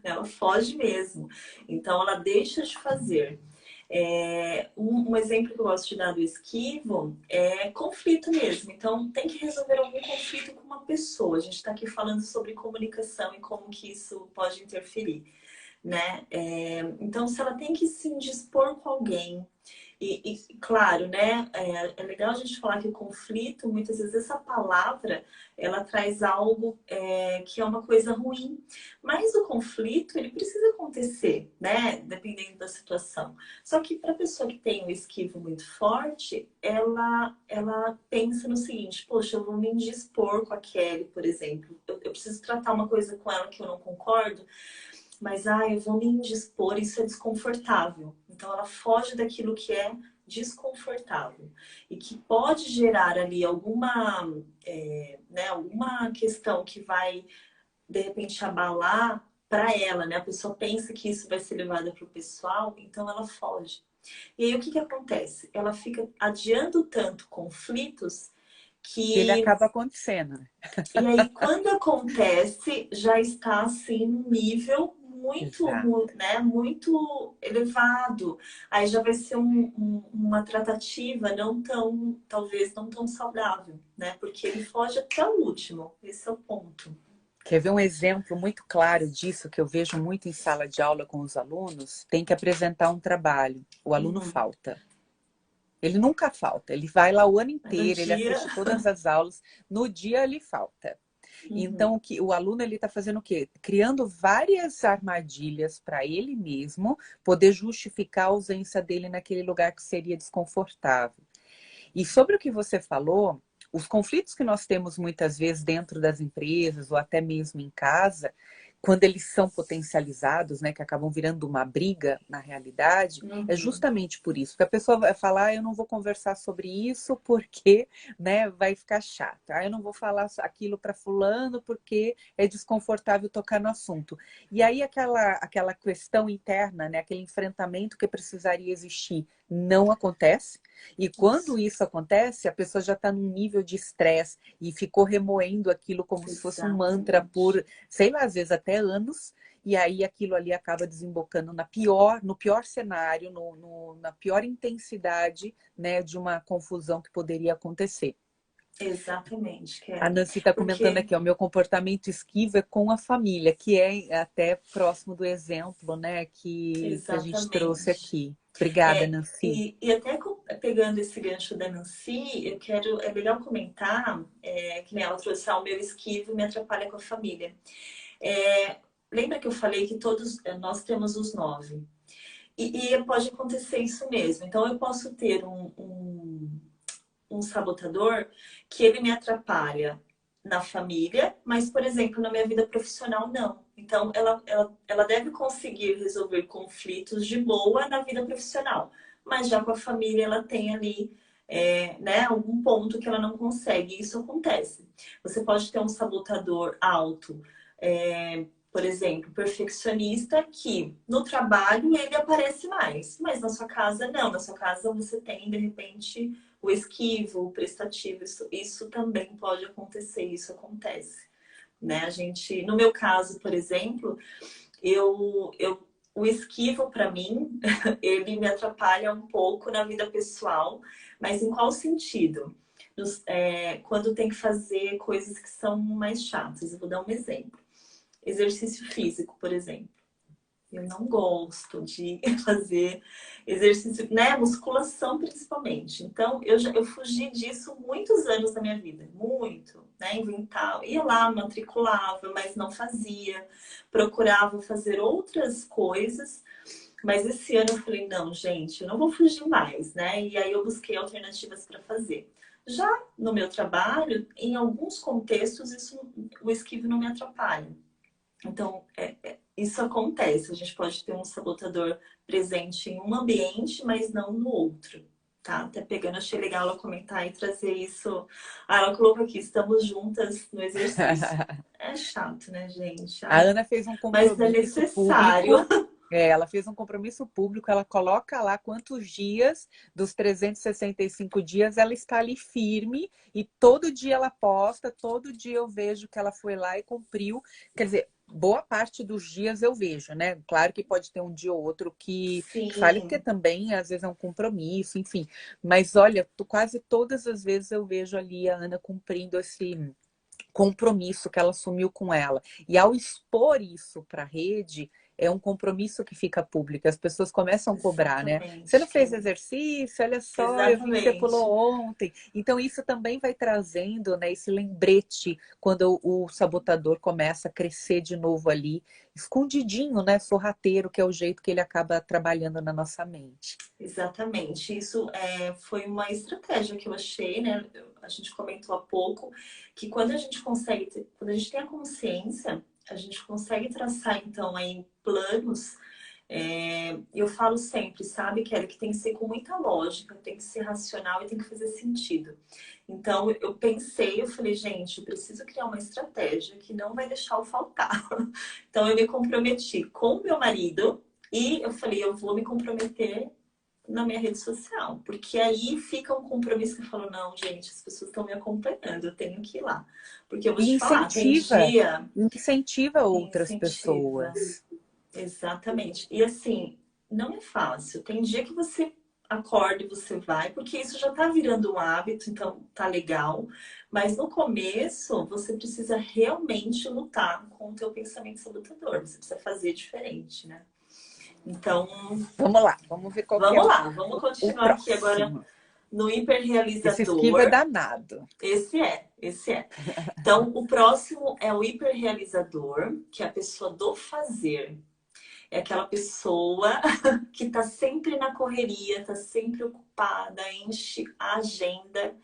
Speaker 2: Ela foge mesmo. Então, ela deixa de fazer. Um exemplo que eu gosto de dar do esquivo é conflito mesmo. Então, tem que resolver algum conflito com uma pessoa. A gente está aqui falando sobre comunicação e como que isso pode interferir, né? Então, se ela tem que se indispor com alguém, claro, né? É legal a gente falar que o conflito, muitas vezes essa palavra, ela traz algo que é uma coisa ruim. Mas o conflito, ele precisa acontecer, né? Dependendo da situação. Só que para a pessoa que tem um esquivo muito forte, ela pensa no seguinte, poxa, eu vou me indispor com a Kelly, por exemplo. Eu preciso tratar uma coisa com ela que eu não concordo, mas eu vou me indispor, isso é desconfortável. Então ela foge daquilo que é desconfortável e que pode gerar ali alguma questão que vai de repente abalar para ela, né? A pessoa pensa que isso vai ser levado para o pessoal, então ela foge. E aí o que acontece? Ela fica adiando tanto conflitos
Speaker 1: Que ele
Speaker 2: que
Speaker 1: acaba acontecendo, né?
Speaker 2: e aí, quando acontece, já está assim num nível
Speaker 1: Exato.
Speaker 2: né, muito elevado. Aí já vai ser uma tratativa não tão, talvez não tão saudável, né? Porque ele foge até o último. Esse é o ponto.
Speaker 1: Quer ver um exemplo muito claro disso que eu vejo muito em sala de aula com os alunos? Tem que apresentar um trabalho. O aluno
Speaker 2: Uhum.
Speaker 1: falta. Ele nunca falta. Ele vai lá o ano
Speaker 2: No
Speaker 1: inteiro, ele
Speaker 2: dia.
Speaker 1: assiste todas as aulas. No dia ele falta.
Speaker 2: Uhum.
Speaker 1: Então, o aluno ele está fazendo o quê? Criando várias armadilhas para ele mesmo poder justificar a ausência dele naquele lugar que seria desconfortável. E sobre o que você falou, os conflitos que nós temos muitas vezes dentro das empresas ou até mesmo em casa, quando eles são potencializados, né, que acabam virando uma briga na realidade, é
Speaker 2: Uhum.
Speaker 1: justamente por isso. Porque a pessoa vai falar, eu não vou conversar sobre isso porque, né, vai ficar chato. Eu não vou falar aquilo para fulano porque é desconfortável tocar no assunto. E aí aquela questão interna, né, aquele enfrentamento que precisaria existir, não acontece. E quando
Speaker 2: Isso.
Speaker 1: isso acontece, a pessoa já está num nível de estresse e ficou remoendo aquilo como se fosse um mantra
Speaker 2: Exatamente.
Speaker 1: por, sei lá, às vezes até anos, e aí aquilo ali acaba desembocando no pior cenário, na pior intensidade, né, de uma confusão que poderia acontecer.
Speaker 2: Exatamente,
Speaker 1: A
Speaker 2: Kelly.
Speaker 1: Nancy está comentando
Speaker 2: Porque,
Speaker 1: aqui, o meu comportamento esquivo é com a família, que é até próximo do exemplo, né, que a gente trouxe
Speaker 2: exatamente.
Speaker 1: aqui. Obrigada, Nancy.
Speaker 2: E até pegando esse gancho da Nancy, é legal comentar, que nem ela trouxe, o meu esquivo me atrapalha com a família. Lembra que eu falei que todos nós temos os 9? E pode acontecer isso mesmo. Então eu posso ter um sabotador que ele me atrapalha na família, mas, por exemplo, na minha vida profissional, não. Então, ela deve conseguir resolver conflitos de boa na vida profissional, mas já com a família ela tem ali, né, algum ponto que ela não consegue. Isso acontece. Você pode ter um sabotador alto, Por exemplo, perfeccionista que no trabalho ele aparece mais, mas na sua casa não. Na sua casa você tem, de repente, o esquivo, o prestativo. Isso também pode acontecer, isso acontece. Né? A gente, no meu caso, por exemplo, o esquivo, para mim, ele me atrapalha um pouco na vida pessoal, mas em qual sentido? Quando tem que fazer coisas que são mais chatas. Eu vou dar um exemplo. Exercício físico, por exemplo. Eu não gosto de fazer exercício, né? Musculação principalmente. Então, eu fugi disso muitos anos da minha vida. Muito, né? Inventava. Ia lá, matriculava, mas não fazia. Procurava fazer outras coisas. Mas esse ano eu falei, não, gente, eu não vou fugir mais, né? E aí eu busquei alternativas para fazer. Já no meu trabalho, em alguns contextos, o esquivo não me atrapalha. Então, isso acontece. A gente pode ter um sabotador presente em um ambiente, mas não no outro. Tá? Até pegando, achei legal ela comentar e trazer isso. Ah, ela colocou aqui, estamos juntas no exercício. É chato, né, gente?
Speaker 1: A
Speaker 2: Ai,
Speaker 1: Ana fez um
Speaker 2: mas é
Speaker 1: compromisso
Speaker 2: necessário.
Speaker 1: público. Ela fez um compromisso público, ela coloca lá quantos dias dos 365 dias ela está ali firme e todo dia ela posta, todo dia eu vejo que ela foi lá e cumpriu. Quer dizer, boa parte dos dias eu vejo, né? Claro que pode ter um dia ou outro que fale, porque
Speaker 2: Sim,
Speaker 1: também às vezes é um compromisso, enfim. Mas olha, quase todas as vezes eu vejo ali a Ana cumprindo esse compromisso que ela assumiu com ela. E ao expor isso para a rede, é um compromisso que fica público. As pessoas começam a cobrar, né? Você não
Speaker 2: exatamente.
Speaker 1: fez exercício? Olha só, eu vi que você pulou
Speaker 2: Exatamente.
Speaker 1: ontem. Então, isso também vai trazendo, né, esse lembrete quando o sabotador começa a crescer de novo ali, escondidinho, né? Sorrateiro, que é o jeito que ele acaba trabalhando na nossa mente.
Speaker 2: Exatamente. Isso foi uma estratégia que eu achei, né? A gente comentou há pouco que quando a gente consegue, quando a gente tem a consciência, a gente consegue traçar então aí planos. Eu falo sempre, sabe, Kelly, que tem que ser com muita lógica, tem que ser racional e tem que fazer sentido. Então eu pensei, eu falei, gente, eu preciso criar uma estratégia que não vai deixar eu faltar. Então eu me comprometi com o meu marido e eu falei, eu vou me comprometer na minha rede social, porque aí fica um compromisso que eu falo, não, gente, as pessoas estão me acompanhando, eu tenho que ir lá. Porque eu vou
Speaker 1: E
Speaker 2: te falar, tem dia
Speaker 1: incentiva outras
Speaker 2: incentiva.
Speaker 1: pessoas.
Speaker 2: Exatamente. E assim, não é fácil. Tem dia que você acorda e você vai, porque isso já tá virando um hábito, então tá legal. Mas no começo, você precisa realmente lutar com o teu pensamento sabotador. Você precisa fazer diferente, né? Então,
Speaker 1: Vamos lá, vamos ver qual que é
Speaker 2: vamos lá, vamos
Speaker 1: o
Speaker 2: continuar aqui agora
Speaker 1: próximo.
Speaker 2: no
Speaker 1: Esse esquivo é
Speaker 2: hiperrealizador.
Speaker 1: danado.
Speaker 2: Esse é. Então, o próximo é o hiperrealizador, que é a pessoa do fazer. É aquela pessoa que está sempre na correria, está sempre ocupada, enche a agenda.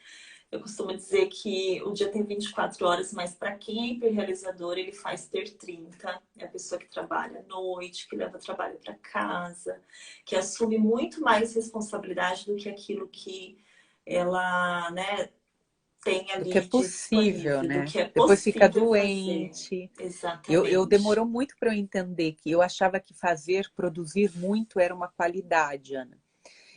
Speaker 2: Eu costumo dizer que o dia tem 24 horas, mas para quem é hiperrealizador, ele faz ter 30. É a pessoa que trabalha à noite, que leva trabalho para casa, que assume muito mais responsabilidade do que aquilo que ela, né, tem
Speaker 1: Do que é
Speaker 2: ali
Speaker 1: possível,
Speaker 2: disponível, do
Speaker 1: né?
Speaker 2: que é
Speaker 1: Depois fica
Speaker 2: possível fazer.
Speaker 1: doente. Eu
Speaker 2: Exatamente.
Speaker 1: demorou muito para eu entender que eu achava que fazer, produzir muito era uma qualidade, Ana.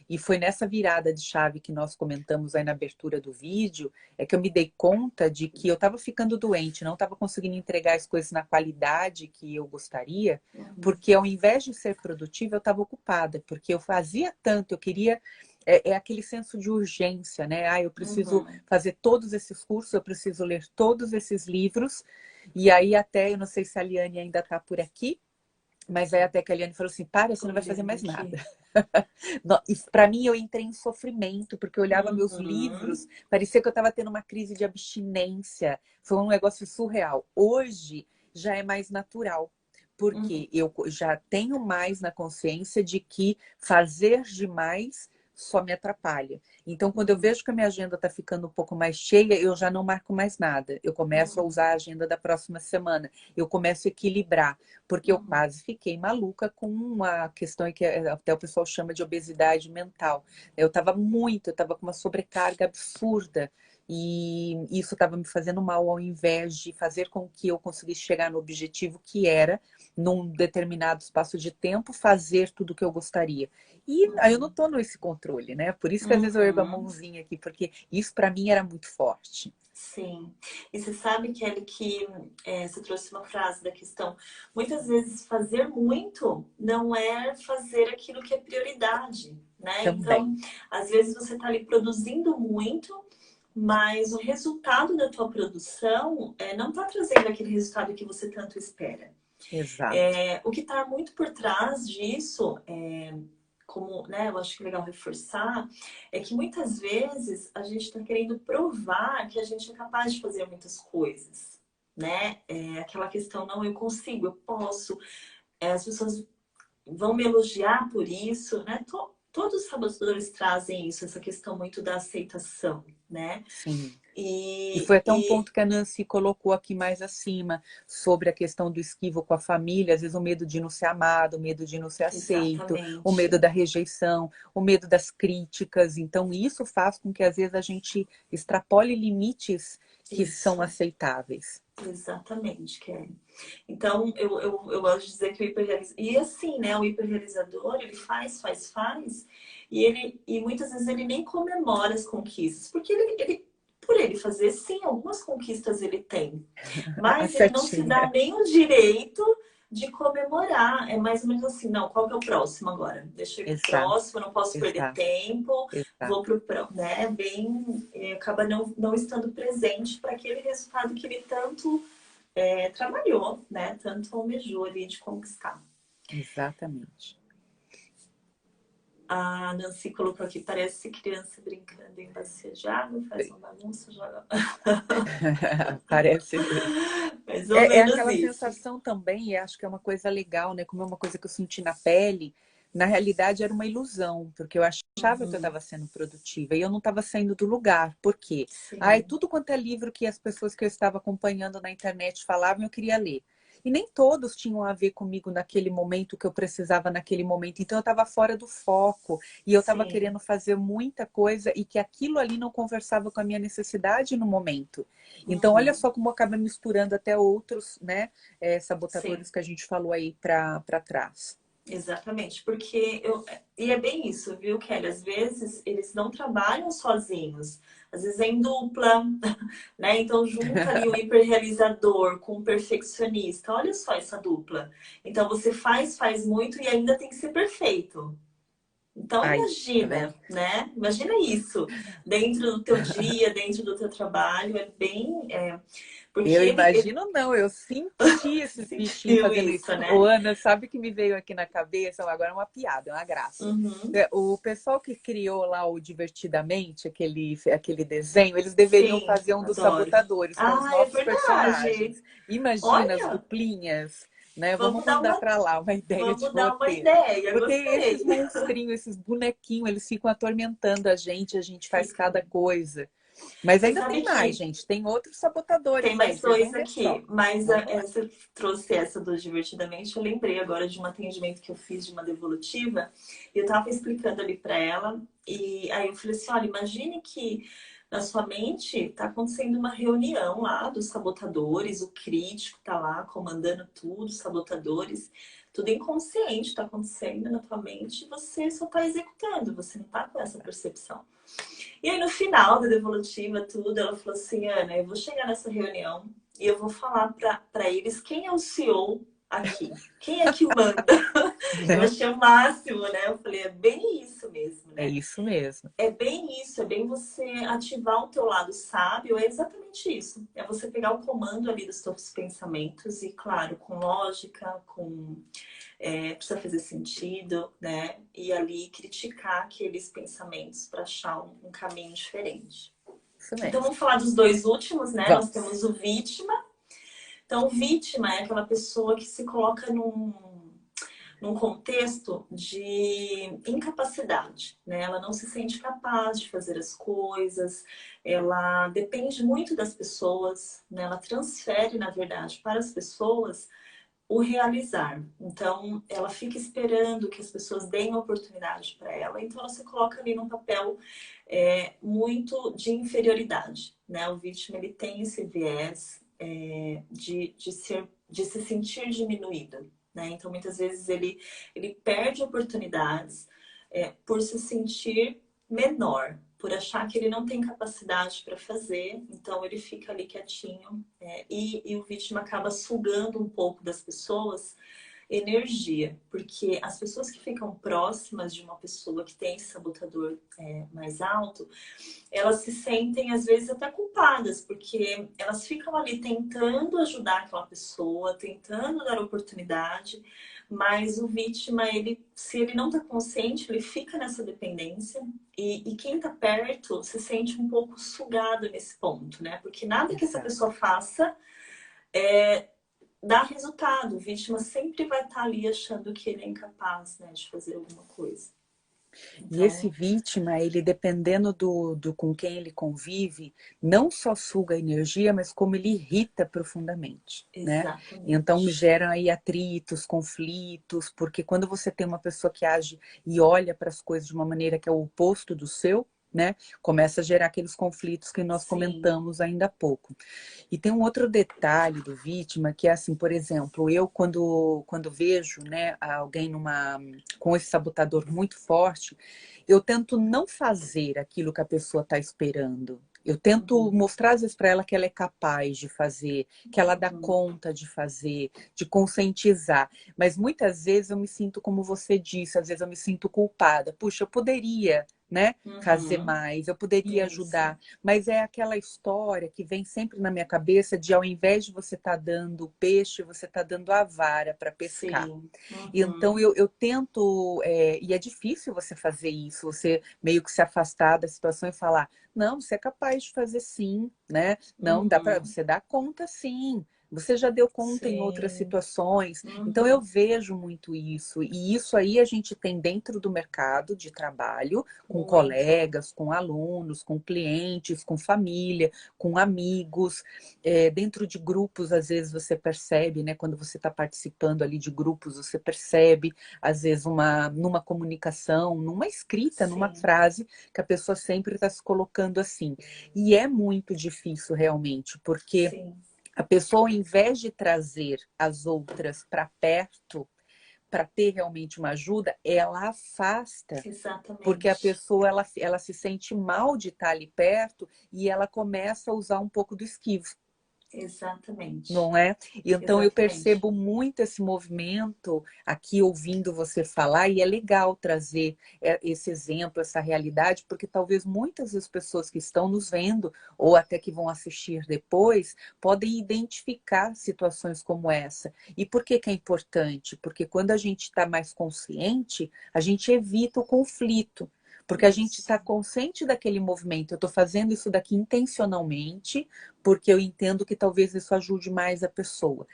Speaker 1: E foi nessa virada de chave que nós comentamos aí na abertura do vídeo, é que eu me dei conta de que eu estava ficando doente, não estava conseguindo entregar as coisas na qualidade que eu gostaria,
Speaker 2: Uhum,
Speaker 1: porque ao invés de ser produtiva, eu estava ocupada, porque eu fazia tanto, eu queria. É aquele senso de urgência, né? Ah, eu preciso
Speaker 2: uhum.
Speaker 1: fazer todos esses cursos, eu preciso ler todos esses livros. E aí, até, eu não sei se a Liane ainda está por aqui, mas aí até que a Liane falou assim: para, você
Speaker 2: Tô
Speaker 1: não vai fazer
Speaker 2: olhando
Speaker 1: mais nada.
Speaker 2: aqui.
Speaker 1: Para mim, eu entrei em sofrimento, porque eu olhava meus livros,
Speaker 2: Uhum,
Speaker 1: parecia que eu estava tendo uma crise de abstinência. Foi um negócio surreal. Hoje já é mais natural,
Speaker 2: uhum,
Speaker 1: porque eu já tenho mais na consciência de que fazer demais só me atrapalha. Então, quando eu
Speaker 2: uhum,
Speaker 1: vejo que a minha agenda está ficando um pouco mais cheia, eu já não marco mais nada. Eu começo a
Speaker 2: uhum,
Speaker 1: usar a agenda da próxima semana. Eu começo a equilibrar porque eu
Speaker 2: uhum.
Speaker 1: quase fiquei maluca com uma questão que até o pessoal chama de obesidade mental. Eu estava com uma sobrecarga absurda e isso estava me fazendo mal ao invés de fazer com que eu conseguisse chegar no objetivo que era, num determinado espaço de tempo, fazer tudo o que eu gostaria. E aí eu não estou nesse controle, né? Por isso que às vezes eu ergo a
Speaker 2: Uhum.
Speaker 1: mãozinha aqui, porque isso para mim era muito forte.
Speaker 2: Sim. E você sabe, Kelly, que você trouxe uma frase da questão. Muitas vezes fazer muito não é fazer aquilo que é prioridade, né?
Speaker 1: Também.
Speaker 2: Então, às vezes você está ali produzindo muito, mas o resultado da tua produção não está trazendo aquele resultado que você tanto espera.
Speaker 1: Exato.
Speaker 2: O que está muito por trás disso, como, né, eu acho que é legal reforçar, é que muitas vezes a gente está querendo provar que a gente é capaz de fazer muitas coisas, né? Aquela questão, não, eu consigo, eu posso. As pessoas vão me elogiar por isso, né? Todos os sabotadores trazem isso, essa questão muito da aceitação, né?
Speaker 1: Sim. E
Speaker 2: E,
Speaker 1: foi até um
Speaker 2: e
Speaker 1: ponto que a Nancy colocou aqui mais acima, sobre a questão do esquivo com a família, às vezes o medo de não ser amado, o medo de não ser aceito, o medo
Speaker 2: exatamente,
Speaker 1: da rejeição, o medo das críticas. Então, isso faz com que às vezes a gente extrapole limites que são
Speaker 2: isso.
Speaker 1: aceitáveis.
Speaker 2: Exatamente, Kelly. Então, eu gosto de dizer que o hiperrealizador... E assim, né? O hiperrealizador, ele faz, e muitas vezes ele nem comemora as conquistas, porque por ele fazer, sim, algumas conquistas ele tem,
Speaker 1: A
Speaker 2: mas ele não se dá
Speaker 1: setinha.
Speaker 2: nem o direito de comemorar. É mais ou menos assim, não, qual que é o próximo agora? Deixa eu ir pro
Speaker 1: Exato,
Speaker 2: próximo, eu não posso perder
Speaker 1: exato,
Speaker 2: tempo,
Speaker 1: exato.
Speaker 2: vou pro próximo, né? Bem, acaba não estando presente para aquele resultado que ele tanto trabalhou, né? Tanto almejou ali de conquistar.
Speaker 1: Exatamente.
Speaker 2: A Nancy colocou aqui, parece criança brincando em bacia de água, faz uma bagunça, joga.
Speaker 1: Parece mesmo.
Speaker 2: Mais ou
Speaker 1: É
Speaker 2: menos
Speaker 1: aquela
Speaker 2: isso.
Speaker 1: sensação também, e acho que é uma coisa legal, né? Como é uma coisa que eu senti na pele, na realidade era uma ilusão, porque eu achava que eu
Speaker 2: Uhum.
Speaker 1: estava sendo produtiva e eu não estava saindo do lugar. Por quê? Ai,
Speaker 2: Sim,
Speaker 1: tudo quanto é livro que as pessoas que eu estava acompanhando na internet falavam, eu queria ler. E nem todos tinham a ver comigo naquele momento que eu precisava naquele momento. Então eu estava fora do foco e eu estava
Speaker 2: sim,
Speaker 1: querendo fazer muita coisa e que aquilo ali não conversava com a minha necessidade no momento. Então, olha
Speaker 2: uhum.
Speaker 1: só como acaba misturando até outros, né,
Speaker 2: Sim.
Speaker 1: sabotadores que a gente falou aí para trás.
Speaker 2: Exatamente, porque e é bem isso, viu, Kelly? Às vezes eles não trabalham sozinhos, às vezes é em dupla, né? Então junta ali o hiperrealizador com o perfeccionista. Olha só essa dupla. Então você faz muito e ainda tem que ser perfeito. Então
Speaker 1: Aí, tá vendo?
Speaker 2: imagina, né? Imagina isso dentro do teu dia, dentro do teu trabalho, é bem, porque
Speaker 1: Eu
Speaker 2: ele
Speaker 1: imagino, não, eu senti esses bichinhos
Speaker 2: sentiu
Speaker 1: fazendo isso.
Speaker 2: isso,
Speaker 1: Ô,
Speaker 2: né?
Speaker 1: Ana, sabe o que me veio aqui na cabeça? Agora é uma piada, é uma graça.
Speaker 2: Uhum.
Speaker 1: O pessoal que criou lá o Divertidamente, aquele desenho, eles deveriam
Speaker 2: Sim,
Speaker 1: fazer um dos
Speaker 2: adoro.
Speaker 1: sabotadores com os
Speaker 2: Ah, é
Speaker 1: nossos
Speaker 2: verdade.
Speaker 1: personagens. Imagina as
Speaker 2: Olha,
Speaker 1: duplinhas, né? Vamos
Speaker 2: vamos dar
Speaker 1: mandar
Speaker 2: uma,
Speaker 1: para lá uma ideia de
Speaker 2: vamos dar uma
Speaker 1: roteiro.
Speaker 2: ideia.
Speaker 1: Porque esses
Speaker 2: Gostei.
Speaker 1: monstrinhos, esses bonequinhos, eles ficam atormentando a gente faz cada
Speaker 2: Ficam.
Speaker 1: coisa. Mas
Speaker 2: Você
Speaker 1: ainda
Speaker 2: sabe
Speaker 1: tem mais,
Speaker 2: que
Speaker 1: gente. Tem outros
Speaker 2: tem
Speaker 1: sabotadores aí,
Speaker 2: mais
Speaker 1: vocês
Speaker 2: dois
Speaker 1: vão ver só.
Speaker 2: aqui, mas
Speaker 1: Vamos lá.
Speaker 2: você trouxe essa do Divertidamente. Eu lembrei agora de um atendimento que eu fiz de uma devolutiva e eu tava explicando ali para ela. E aí eu falei assim: olha, imagine que na sua mente tá acontecendo uma reunião lá dos sabotadores, o crítico tá lá comandando tudo, os sabotadores, tudo inconsciente tá acontecendo na tua mente e você só tá executando, você não tá com essa percepção. E aí, no final da devolutiva, tudo, ela falou assim: Ana, eu vou chegar nessa reunião e eu vou falar para eles quem é o CEO aqui, quem é que manda. Eu
Speaker 1: Né?
Speaker 2: achei o máximo, né? Eu falei: é bem isso mesmo,
Speaker 1: É
Speaker 2: né?
Speaker 1: isso mesmo.
Speaker 2: É bem isso, é bem você ativar o teu lado sábio, é exatamente isso. É você pegar o comando ali dos teus pensamentos e, claro, com lógica, precisa fazer sentido, né? E ali criticar aqueles pensamentos para achar um caminho diferente.
Speaker 1: Isso
Speaker 2: Então
Speaker 1: mesmo.
Speaker 2: vamos falar dos dois últimos, né? Nós
Speaker 1: Vamos.
Speaker 2: temos o vítima. Então, vítima é aquela pessoa que se coloca num contexto de incapacidade, né? Ela não se sente capaz de fazer as coisas, ela depende muito das pessoas, né? Ela transfere, na verdade, para as pessoas o realizar. Então, ela fica esperando que as pessoas deem oportunidade para ela. Então, ela se coloca ali num papel muito de inferioridade, né? O vítima, ele tem esse viés de se sentir diminuído, né? Então, muitas vezes, ele perde oportunidades por se sentir menor, por achar que ele não tem capacidade para fazer, então ele fica ali quietinho, e o vítima acaba sugando um pouco das pessoas energia, porque as pessoas que ficam próximas de uma pessoa que tem esse sabotador mais alto, elas se sentem às vezes até culpadas, porque elas ficam ali tentando ajudar aquela pessoa, tentando dar oportunidade, mas o vítima, se ele não está consciente, ele fica nessa dependência e quem está perto se sente um pouco sugado nesse ponto, né? Porque nada que essa
Speaker 1: Exato.
Speaker 2: pessoa faça dá resultado. O vítima sempre vai estar ali achando que ele é incapaz, né, de fazer alguma coisa.
Speaker 1: E esse
Speaker 2: Então,
Speaker 1: vítima, ele dependendo do com quem ele convive, não só suga a energia, mas como ele irrita profundamente, né? Então
Speaker 2: exatamente.
Speaker 1: gera aí atritos, conflitos, porque quando você tem uma pessoa que age e olha para as coisas de uma maneira que é o oposto do seu, né? Começa a gerar aqueles conflitos que nós
Speaker 2: Sim.
Speaker 1: comentamos ainda há pouco. E tem um outro detalhe do vítima, que é assim, por exemplo, eu quando vejo, né, alguém com esse sabotador muito forte, eu tento não fazer aquilo que a pessoa está esperando. Eu tento
Speaker 2: Uhum.
Speaker 1: mostrar às vezes para ela que ela é capaz de fazer, que ela dá
Speaker 2: Uhum.
Speaker 1: conta de fazer, de conscientizar. Mas muitas vezes eu me sinto, como você disse, às vezes eu me sinto culpada. Puxa, eu poderia, né, fazer
Speaker 2: Uhum.
Speaker 1: mais, eu poderia
Speaker 2: Isso.
Speaker 1: ajudar. Mas é aquela história que vem sempre na minha cabeça de ao invés de você estar dando o peixe, você está dando a vara para pescar.
Speaker 2: Sim.
Speaker 1: Então
Speaker 2: Uhum.
Speaker 1: eu tento, e é difícil você fazer isso, você meio que se afastar da situação e falar, não, você é capaz de fazer sim, né? Não, dá para
Speaker 2: Uhum.
Speaker 1: você dar conta sim. Você já deu conta em outras
Speaker 2: Sim.
Speaker 1: situações. Então eu
Speaker 2: Uhum.
Speaker 1: vejo muito isso. E isso aí a gente tem dentro do mercado de trabalho, com
Speaker 2: Muito.
Speaker 1: colegas, com alunos, com clientes, com família, com amigos. Dentro de grupos, às vezes você percebe, né? Quando você está participando ali de grupos, você percebe, às vezes, numa comunicação, numa escrita, numa
Speaker 2: Sim.
Speaker 1: frase, que a pessoa sempre está se colocando assim. E é muito difícil realmente, porque
Speaker 2: Sim.
Speaker 1: a pessoa, ao invés de trazer as outras para perto, para ter realmente uma ajuda, ela afasta porque a
Speaker 2: Exatamente.
Speaker 1: pessoa ela se sente mal de estar ali perto e ela começa a usar um pouco do esquivo.
Speaker 2: Exatamente.
Speaker 1: Não é? E então eu
Speaker 2: Exatamente.
Speaker 1: percebo muito esse movimento aqui ouvindo você falar, e é legal trazer esse exemplo, essa realidade, porque talvez muitas das pessoas que estão nos vendo, ou até que vão assistir depois, podem identificar situações como essa. E por que que é importante? Porque quando a gente está mais consciente, a gente evita o conflito. Porque a gente
Speaker 2: Isso.
Speaker 1: está consciente daquele movimento. Eu estou fazendo isso daqui intencionalmente, porque eu entendo que talvez isso ajude mais a pessoa.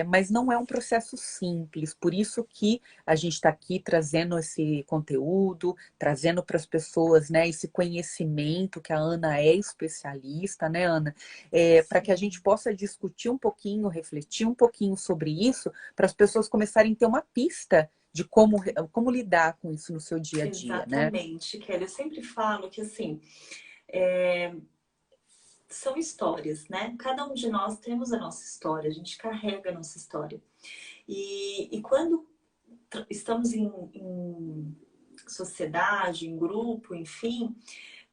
Speaker 1: Mas não é um processo simples, por isso que a gente está aqui trazendo esse conteúdo, trazendo para as pessoas, né, esse conhecimento que a Ana é especialista, né, Ana? Para que a gente
Speaker 2: Sim.
Speaker 1: possa discutir um pouquinho, refletir um pouquinho sobre isso, para as pessoas começarem a ter uma pista de como lidar com isso no seu dia a dia, né?
Speaker 2: Exatamente, Kelly. Eu sempre falo que, assim, é, são histórias, né? Cada um de nós temos a nossa história, a gente carrega a nossa história. E quando estamos em sociedade, em grupo, enfim,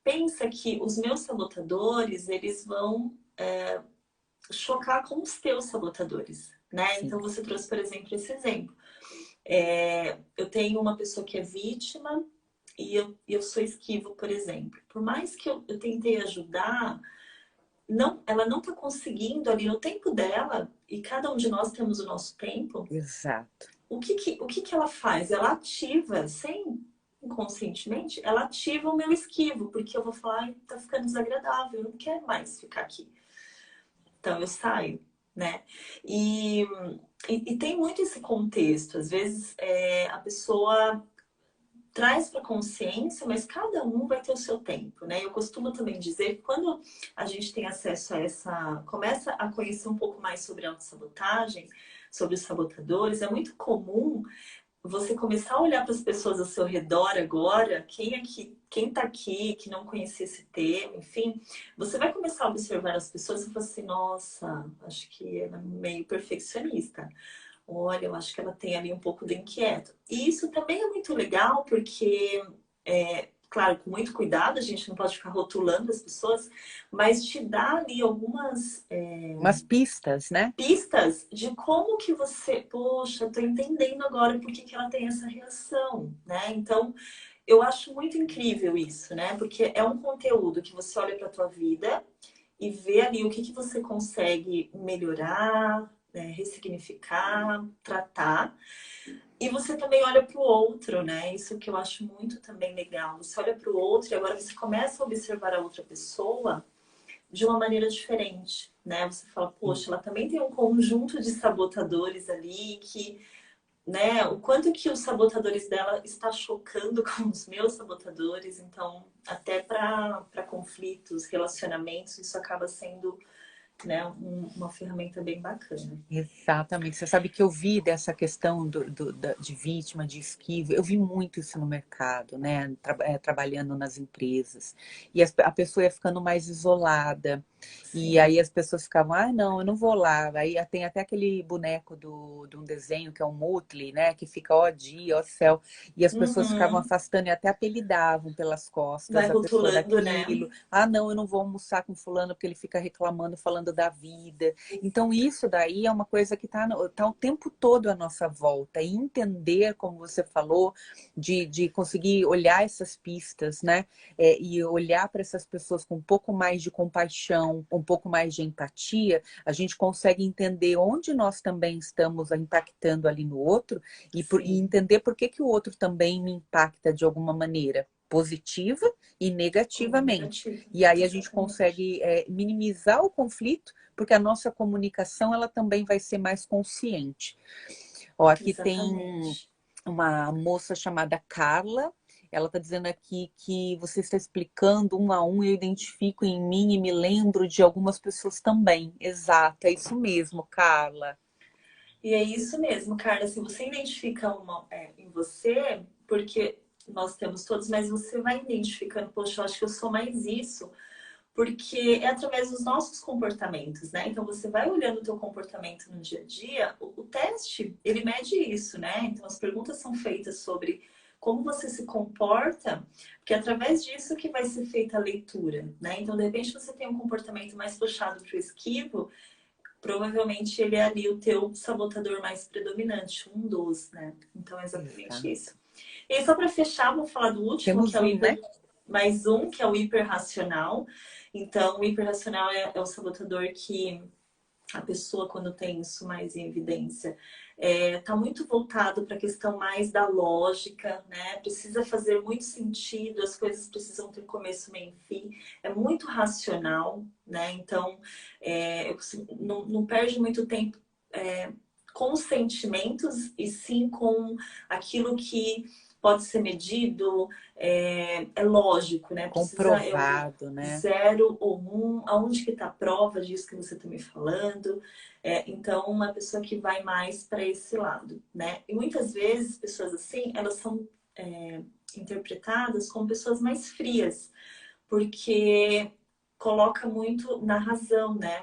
Speaker 2: pensa que os meus sabotadores, eles vão chocar com os teus sabotadores, né?
Speaker 1: Sim,
Speaker 2: Então, você trouxe, por exemplo, esse exemplo. Eu tenho uma pessoa que é vítima e eu sou esquivo, por exemplo. Por mais que eu tentei ajudar, não, ela não está conseguindo ali no tempo dela, e cada um de nós temos o nosso tempo.
Speaker 1: exato.
Speaker 2: O que ela faz? Ela ativa, sem inconscientemente, ela ativa o meu esquivo, porque eu vou falar, ai, tá ficando desagradável, eu não quero mais ficar aqui. Então eu saio, né? E, e tem muito esse contexto. Às vezes a pessoa traz para consciência, mas cada um vai ter o seu tempo, né? Eu costumo também dizer que quando a gente tem acesso a começa a conhecer um pouco mais sobre autossabotagem, sobre os sabotadores, é muito comum você começar a olhar para as pessoas ao seu redor agora, quem tá aqui, que não conhecia esse tema, enfim, você vai começar a observar as pessoas e falar assim, nossa, acho que ela é meio perfeccionista. Olha, eu acho que ela tem ali um pouco de inquieto. E isso também é muito legal, porque, claro, com muito cuidado, a gente não pode ficar rotulando as pessoas, mas te dá ali algumas
Speaker 1: Umas pistas, né?
Speaker 2: pistas de como que você, poxa, eu tô entendendo agora por que que ela tem essa reação, né? Então, eu acho muito incrível isso, né? Porque é um conteúdo que você olha para a tua vida e vê ali o que que você consegue melhorar, né? Ressignificar, tratar. E você também olha para o outro, né? Isso que eu acho muito também legal. Você olha para o outro e agora você começa a observar a outra pessoa de uma maneira diferente, né? Você fala, poxa, ela também tem um conjunto de sabotadores ali que, né? O quanto que os sabotadores dela está chocando com os meus sabotadores, então até para conflitos, relacionamentos, isso acaba sendo, né, uma ferramenta bem bacana.
Speaker 1: Exatamente. Você sabe que eu vi dessa questão de vítima, de esquivo, eu vi muito isso no mercado, né? Trabalhando nas empresas. E a pessoa ia ficando mais isolada. E
Speaker 2: Sim.
Speaker 1: aí as pessoas ficavam, ah, não, eu não vou lá. Aí tem até aquele boneco de um desenho que é um Mutli, né? Que fica, ó dia, ó céu. E as pessoas ficavam
Speaker 2: Uhum.
Speaker 1: afastando e até apelidavam pelas
Speaker 2: Vai
Speaker 1: costas a pessoa
Speaker 2: rotulando, né?
Speaker 1: daquilo. Ah, não, eu não vou almoçar com fulano porque ele fica reclamando, falando da vida. Então, isso daí é uma coisa que está tá o tempo todo à nossa volta. E entender, como você falou, de conseguir olhar essas pistas, né? E olhar para essas pessoas com um pouco mais de compaixão, um pouco mais de empatia, a gente consegue entender onde nós também estamos impactando ali no outro e
Speaker 2: Sim.
Speaker 1: entender por que, que o outro também me impacta de alguma maneira positiva e
Speaker 2: Como
Speaker 1: negativamente.
Speaker 2: negativo.
Speaker 1: E aí a gente
Speaker 2: Exatamente.
Speaker 1: consegue minimizar o conflito, porque a nossa comunicação ela também vai ser mais consciente. Ó, aqui tem
Speaker 2: Exatamente.
Speaker 1: uma moça chamada Carla. Ela está dizendo aqui que você está explicando um a um, eu identifico em mim e me lembro de algumas pessoas também. Exato, é isso mesmo, Carla.
Speaker 2: E é isso mesmo, Carla. Se você identifica em você, porque nós temos todos, mas você vai identificando, poxa, eu acho que eu sou mais isso, porque é através dos nossos comportamentos, né? Então você vai olhando o teu comportamento no dia a dia, o teste, ele mede isso, né? Então as perguntas são feitas sobre como você se comporta, porque é através disso que vai ser feita a leitura, né? Então, de repente, você tem um comportamento mais puxado para o esquivo, provavelmente ele é ali o teu sabotador mais predominante, um dos, né? Então é exatamente
Speaker 1: Exato.
Speaker 2: isso. E aí, só para fechar, vou falar do último, que
Speaker 1: Temos
Speaker 2: é o
Speaker 1: um, né?
Speaker 2: mais um, que é o hiperracional. Então, o hiperracional é o sabotador que a pessoa, quando tem isso mais em evidência, está muito voltado para a questão mais da lógica, né? Precisa fazer muito sentido, as coisas precisam ter começo, meio e fim. É muito racional, né? Então, não perde muito tempo com os sentimentos e sim com aquilo que pode ser medido, é lógico, né? Precisa
Speaker 1: Comprovado, né?
Speaker 2: zero ou um, aonde que está a prova disso que você está me falando? Então, uma pessoa que vai mais para esse lado, né? E muitas vezes, pessoas assim, elas são interpretadas como pessoas mais frias, porque coloca muito na razão, né?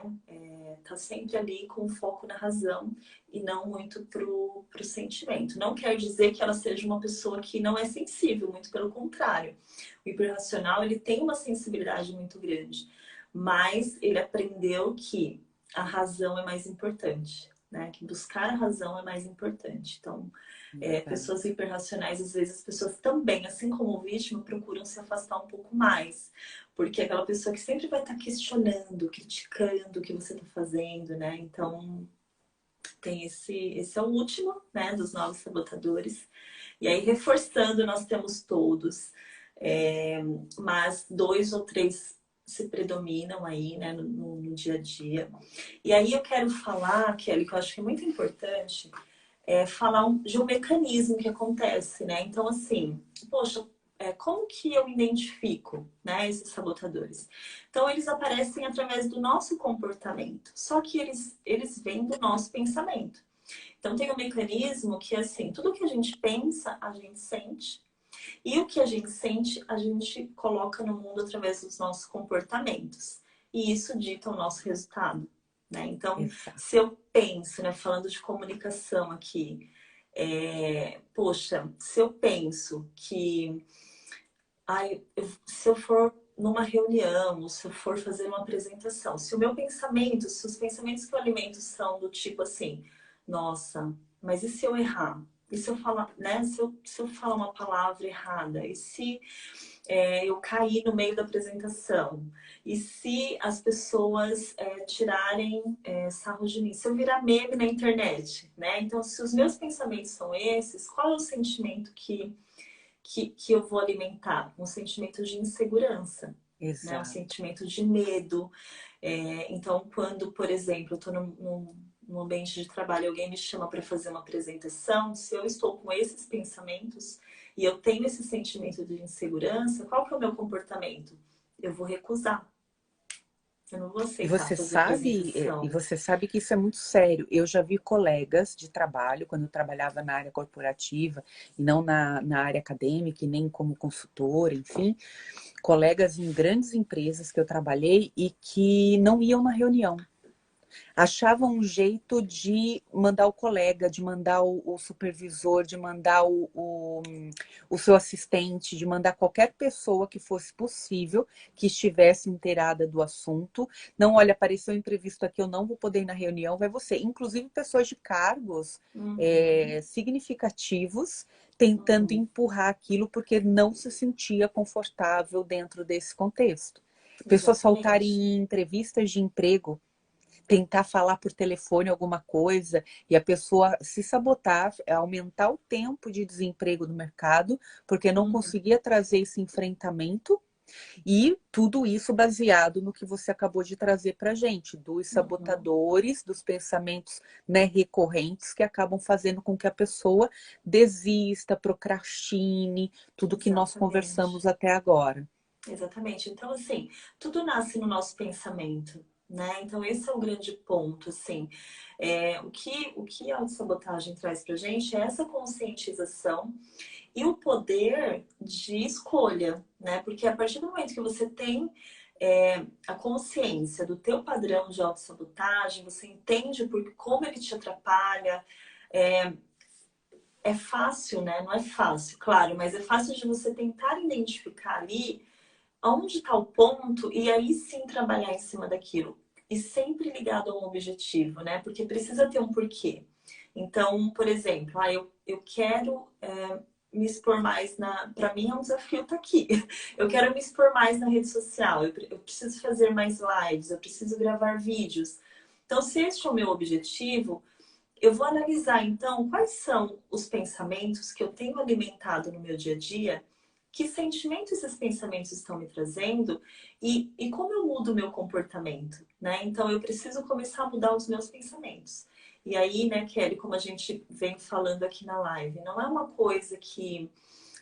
Speaker 2: Tá sempre ali com foco na razão e não muito pro sentimento. Não quer dizer que ela seja uma pessoa que não é sensível, muito pelo contrário. O hiperracional, ele tem uma sensibilidade muito grande, mas ele aprendeu que a razão é mais importante, né? Que buscar a razão é mais importante. Então, pessoas
Speaker 1: Exato.
Speaker 2: hiperracionais, às vezes as pessoas também, assim como vítima, procuram se afastar um pouco mais. Porque é aquela pessoa que sempre vai estar questionando, criticando o que você está fazendo, né? Então, tem esse é o último, né, dos novos sabotadores. E aí, reforçando, nós temos todos, é, mas dois ou três se predominam aí, né, no dia a dia. E aí eu quero falar, Kelly, que eu acho que é muito importante, falar de um mecanismo que acontece, né? Então, assim, poxa, como que eu identifico, né, esses sabotadores? Então, eles aparecem através do nosso comportamento, só que eles vêm do nosso pensamento. Então tem um mecanismo que é assim, tudo que a gente pensa, a gente sente, e o que a gente sente, a gente coloca no mundo através dos nossos comportamentos. E isso dita o nosso resultado, né? Então,
Speaker 1: Exato.
Speaker 2: se eu penso, né, falando de comunicação aqui, poxa, se eu penso que se eu for numa reunião, ou se eu for fazer uma apresentação, se o meu pensamento, se os pensamentos que eu alimento são do tipo assim, nossa, mas e se eu errar? E se eu falar, né? Se eu falar uma palavra errada? E se eu cair no meio da apresentação? E se as pessoas tirarem sarro de mim? Se eu virar meme na internet, né? Então, se os meus pensamentos são esses, qual é o sentimento que eu vou alimentar? Um sentimento de insegurança, né? Um
Speaker 1: Exato.
Speaker 2: sentimento de medo. Então, quando, por exemplo, eu estou num ambiente de trabalho e alguém me chama para fazer uma apresentação, se eu estou com esses pensamentos e eu tenho esse sentimento de insegurança, qual que é o meu comportamento? Eu vou recusar. Eu não vou aceitar fazer a
Speaker 1: E
Speaker 2: apresentação.
Speaker 1: você sabe que isso é muito sério. Eu já vi colegas de trabalho, quando eu trabalhava na área corporativa, e não na área acadêmica, e nem como consultora, enfim, colegas em grandes empresas que eu trabalhei e que não iam na reunião. Achavam um jeito de mandar o colega, de mandar o supervisor, de mandar o seu assistente, de mandar qualquer pessoa que fosse possível, que estivesse inteirada do assunto. Não, olha, apareceu um imprevisto aqui, eu não vou poder ir na reunião, vai você. Inclusive pessoas de cargos
Speaker 2: Uhum,
Speaker 1: significativos, tentando
Speaker 2: uhum,
Speaker 1: empurrar aquilo porque não se sentia confortável dentro desse contexto. Pessoas faltarem
Speaker 2: exatamente.
Speaker 1: em entrevistas de emprego, tentar falar por telefone alguma coisa e a pessoa se sabotar, aumentar o tempo de desemprego no mercado, porque não
Speaker 2: Uhum,
Speaker 1: conseguia trazer esse enfrentamento, e tudo isso baseado no que você acabou de trazer para a gente, dos
Speaker 2: uhum,
Speaker 1: sabotadores, dos pensamentos, né, recorrentes que acabam fazendo com que a pessoa desista, procrastine, tudo que nós conversamos
Speaker 2: exatamente.
Speaker 1: até agora.
Speaker 2: Exatamente. Então, assim, tudo nasce no nosso pensamento, né? Então, esse é o grande ponto, assim. O que a autossabotagem traz pra gente é essa conscientização e o poder de escolha, né? Porque a partir do momento que você tem a consciência do teu padrão de autossabotagem, você entende como ele te atrapalha, é, é fácil, né? Não é fácil, claro, mas é fácil de você tentar identificar ali onde está o ponto e aí sim trabalhar em cima daquilo. E sempre ligado a um objetivo, né? Porque precisa ter um porquê. Então, por exemplo, eu quero me expor mais na. Para mim é um desafio estar aqui. Eu quero me expor mais na rede social, eu preciso fazer mais lives, eu preciso gravar vídeos. Então, se este é o meu objetivo, eu vou analisar então quais são os pensamentos que eu tenho alimentado no meu dia a dia, que sentimentos esses pensamentos estão me trazendo e como eu mudo o meu comportamento, né? Então eu preciso começar a mudar os meus pensamentos. E aí, né, Kelly, como a gente vem falando aqui na live, não é uma coisa que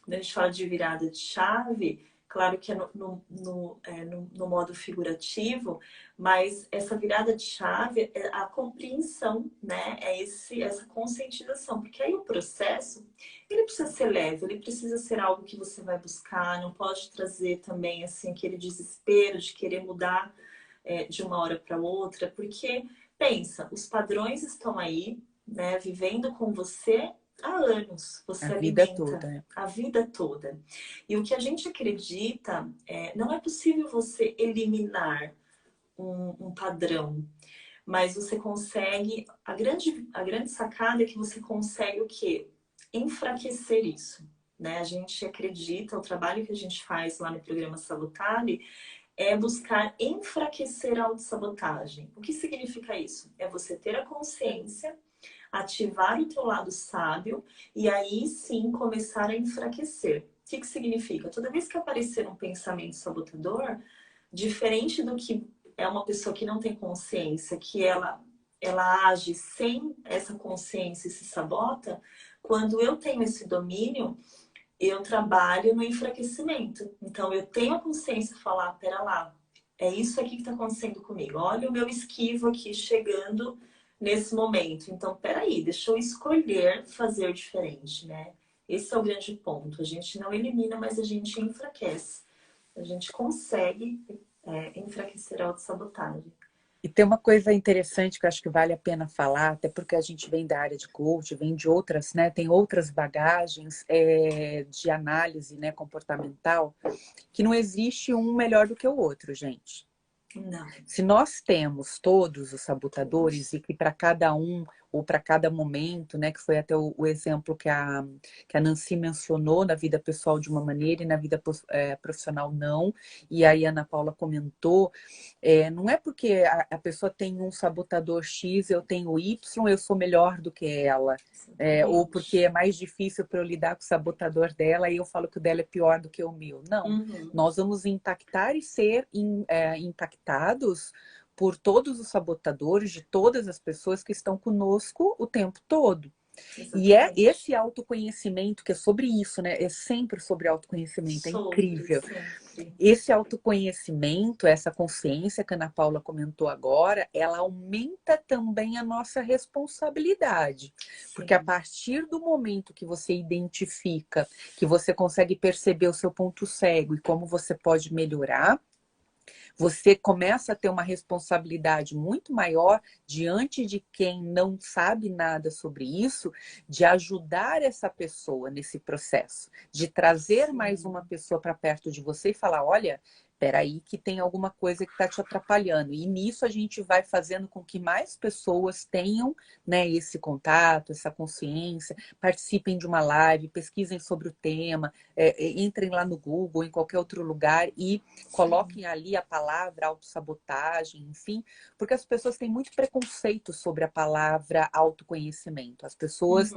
Speaker 2: quando a gente fala de virada de chave, claro que é no modo figurativo, mas essa virada de chave é a compreensão, né? Essa conscientização, porque aí o processo, ele precisa ser leve, ele precisa ser algo que você vai buscar, não pode trazer também, assim, aquele desespero de querer mudar de uma hora para outra, porque, pensa, os padrões estão aí, né, vivendo com você há anos,
Speaker 1: A
Speaker 2: você
Speaker 1: vida
Speaker 2: alimenta
Speaker 1: toda, né?
Speaker 2: a vida toda. E o que a gente acredita não é possível você eliminar um padrão, mas você consegue. A grande sacada é que você consegue o quê? Enfraquecer isso. Né? A gente acredita, o trabalho que a gente faz lá no programa Salutare é buscar enfraquecer a autossabotagem. O que significa isso? É você ter a consciência, ativar o teu lado sábio e aí sim começar a enfraquecer. O que significa? Toda vez que aparecer um pensamento sabotador, diferente do que é uma pessoa que não tem consciência, que ela age sem essa consciência e se sabota, quando eu tenho esse domínio, eu trabalho no enfraquecimento. Então, eu tenho a consciência de falar, pera lá, é isso aqui que está acontecendo comigo. Olha o meu esquivo aqui chegando nesse momento. Então, peraí, deixa eu escolher fazer diferente, né? Esse é o grande ponto. A gente não elimina, mas a gente enfraquece. A gente consegue enfraquecer a autossabotagem.
Speaker 1: E tem uma coisa interessante que eu acho que vale a pena falar, até porque a gente vem da área de coach, vem de outras, né? Tem outras bagagens de análise, né, comportamental, que não existe um melhor do que o outro, gente.
Speaker 2: Não.
Speaker 1: Se nós temos todos os sabotadores e que para cada um ou para cada momento, né, que foi até o exemplo que a Nancy mencionou na vida pessoal de uma maneira e na vida profissional não, e aí a Ana Paula comentou, não é porque a pessoa tem um sabotador X, eu tenho Y, eu sou melhor do que ela. Ou porque é mais difícil para eu lidar com o sabotador dela e eu falo que o dela é pior do que o meu. Não, nós vamos impactar e ser impactados por todos os sabotadores, de todas as pessoas que estão conosco o tempo todo.
Speaker 2: Exatamente.
Speaker 1: E é esse autoconhecimento, que é sobre isso, né? É sempre sobre autoconhecimento, é incrível.
Speaker 2: Sempre.
Speaker 1: Esse autoconhecimento, essa consciência que a Ana Paula comentou agora, ela aumenta também a nossa responsabilidade.
Speaker 2: Sim.
Speaker 1: Porque a partir do momento que você identifica, que você consegue perceber o seu ponto cego e como você pode melhorar, você começa a ter uma responsabilidade muito maior diante de quem não sabe nada sobre isso, de ajudar essa pessoa nesse processo, de trazer mais uma pessoa para perto de você e falar, olha, peraí que tem alguma coisa que está te atrapalhando. E nisso a gente vai fazendo com que mais pessoas tenham, né, esse contato, essa consciência, participem de uma live, pesquisem sobre o tema, entrem lá no Google, em qualquer outro lugar e coloquem ali a palavra autossabotagem, enfim, porque as pessoas têm muito preconceito sobre a palavra autoconhecimento. As pessoas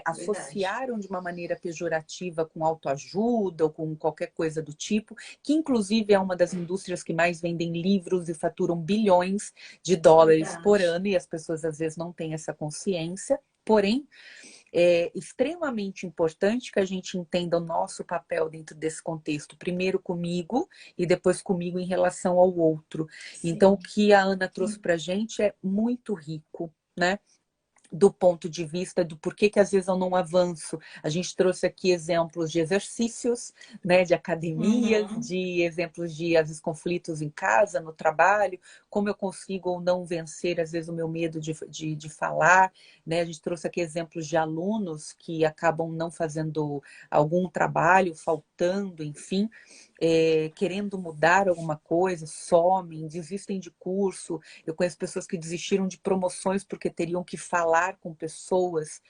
Speaker 1: associaram de uma maneira pejorativa com autoajuda ou com qualquer coisa do tipo, que inclusive é uma das indústrias que mais vendem livros e faturam bilhões de dólares por ano, e as pessoas às vezes não têm essa consciência. Porém, é extremamente importante que a gente entenda o nosso papel dentro desse contexto, primeiro comigo e depois comigo em relação ao outro. Sim. Então, o que a Ana trouxe para a gente é muito rico, né? Do ponto de vista do porquê que às vezes eu não avanço. A gente trouxe aqui exemplos de exercícios, né, de academias, de exemplos de, às vezes, conflitos em casa, no trabalho, como eu consigo ou não vencer, às vezes, o meu medo de falar, né? A gente trouxe aqui exemplos de alunos que acabam não fazendo algum trabalho, faltando, enfim, querendo mudar alguma coisa, somem, desistem de curso. Eu conheço pessoas que desistiram de promoções porque teriam que falar com pessoas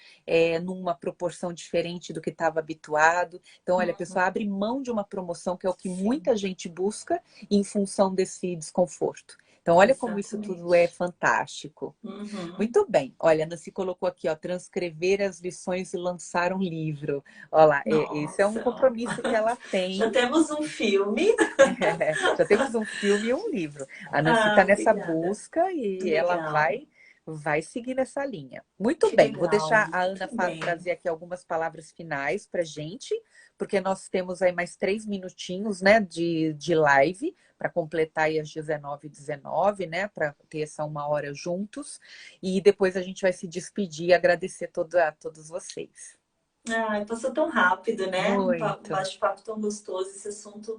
Speaker 1: numa proporção diferente do que estava habituado. Então, olha, a pessoa abre mão de uma promoção, que é o que muita gente busca, em função desse desconforto. Então, olha como isso tudo é fantástico. Muito bem. Olha, a Nancy colocou aqui, ó, transcrever as lições e lançar um livro. Olha lá, esse é um compromisso que ela tem.
Speaker 2: Já temos um filme.
Speaker 1: Já temos um filme e um livro. A Nancy está nessa busca e ela vai seguir nessa linha. Muito bem, vou deixar a Ana trazer aqui algumas palavras finais para gente, porque nós temos aí mais 3 minutinhos, né, de live para completar aí às 19h19, né, para ter essa 1 hora juntos. E depois a gente vai se despedir e agradecer a todos vocês.
Speaker 2: Ai, passou tão rápido, né?
Speaker 1: Muito.
Speaker 2: Um bate-papo tão gostoso. Esse assunto,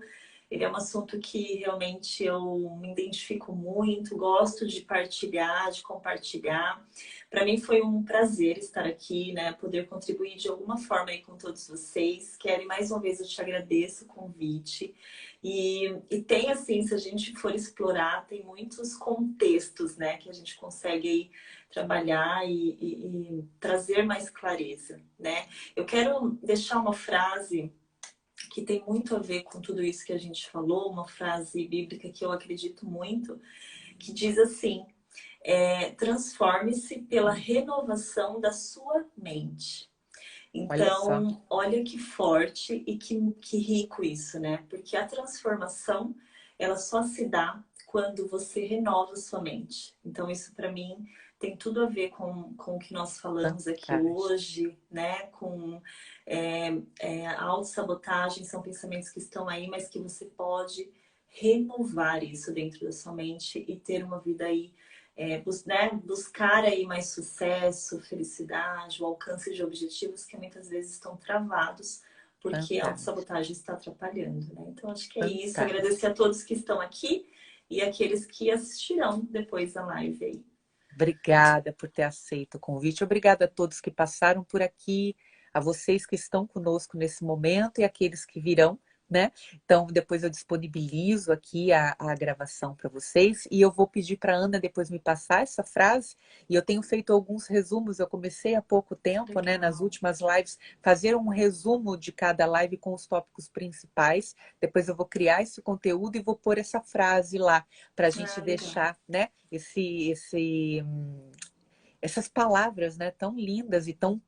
Speaker 2: ele é um assunto que realmente eu me identifico muito, gosto de partilhar, de compartilhar. Para mim foi um prazer estar aqui, né? Poder contribuir de alguma forma aí com todos vocês. Quero, mais uma vez, eu te agradeço o convite. E tem, assim, se a gente for explorar, tem muitos contextos, né? Que a gente consegue aí trabalhar e trazer mais clareza, né? Eu quero deixar uma frase que tem muito a ver com tudo isso que a gente falou, uma frase bíblica que eu acredito muito, que diz assim: transforme-se pela renovação da sua mente. Então, olha que forte e que rico isso, né? Porque a transformação, ela só se dá quando você renova sua mente. Então, isso para mim tem tudo a ver com o que nós falamos aqui hoje, né? Com a autossabotagem, são pensamentos que estão aí, mas que você pode renovar isso dentro da sua mente e ter uma vida aí né, buscar aí mais sucesso, felicidade, o alcance de objetivos que muitas vezes estão travados porque a
Speaker 1: Fantástico,
Speaker 2: autossabotagem está atrapalhando, né? Então, acho que é isso.
Speaker 1: fantástico.
Speaker 2: Agradecer a todos que estão aqui e aqueles que assistirão depois da live aí.
Speaker 1: Obrigada por ter aceito o convite. Obrigada a todos que passaram por aqui, a vocês que estão conosco nesse momento e aqueles que virão, né? Então, depois eu disponibilizo aqui a gravação para vocês e eu vou pedir para a Ana depois me passar essa frase. E eu tenho feito alguns resumos. Eu comecei há pouco tempo, né, nas
Speaker 2: Legal.
Speaker 1: últimas lives, fazer um resumo de cada live com os tópicos principais. Depois eu vou criar esse conteúdo e vou pôr essa frase lá para a gente
Speaker 2: Ah, legal.
Speaker 1: deixar, né? Essas palavras, né, tão lindas e tão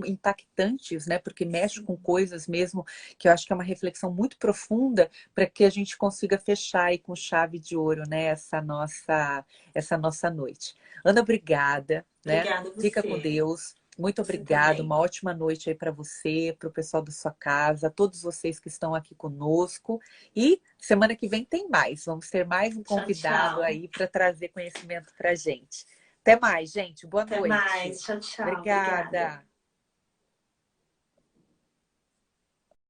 Speaker 1: impactantes, né, porque mexe com
Speaker 2: Sim.
Speaker 1: coisas mesmo que eu acho que é uma reflexão muito profunda para que a gente consiga fechar aí com chave de ouro, né, essa nossa noite. Ana, obrigada, né?
Speaker 2: Obrigada a
Speaker 1: Fica com
Speaker 2: você.
Speaker 1: Deus. Muito
Speaker 2: Você
Speaker 1: obrigada,
Speaker 2: também.
Speaker 1: uma ótima noite aí para você, para o pessoal da sua casa, a todos vocês que estão aqui conosco. E semana que vem tem mais. Vamos ter mais um
Speaker 2: Tchau,
Speaker 1: convidado
Speaker 2: tchau.
Speaker 1: aí para trazer conhecimento para a gente. Até mais, gente. Boa
Speaker 2: Até
Speaker 1: noite.
Speaker 2: mais. Tchau, tchau. Obrigada.
Speaker 1: Obrigada.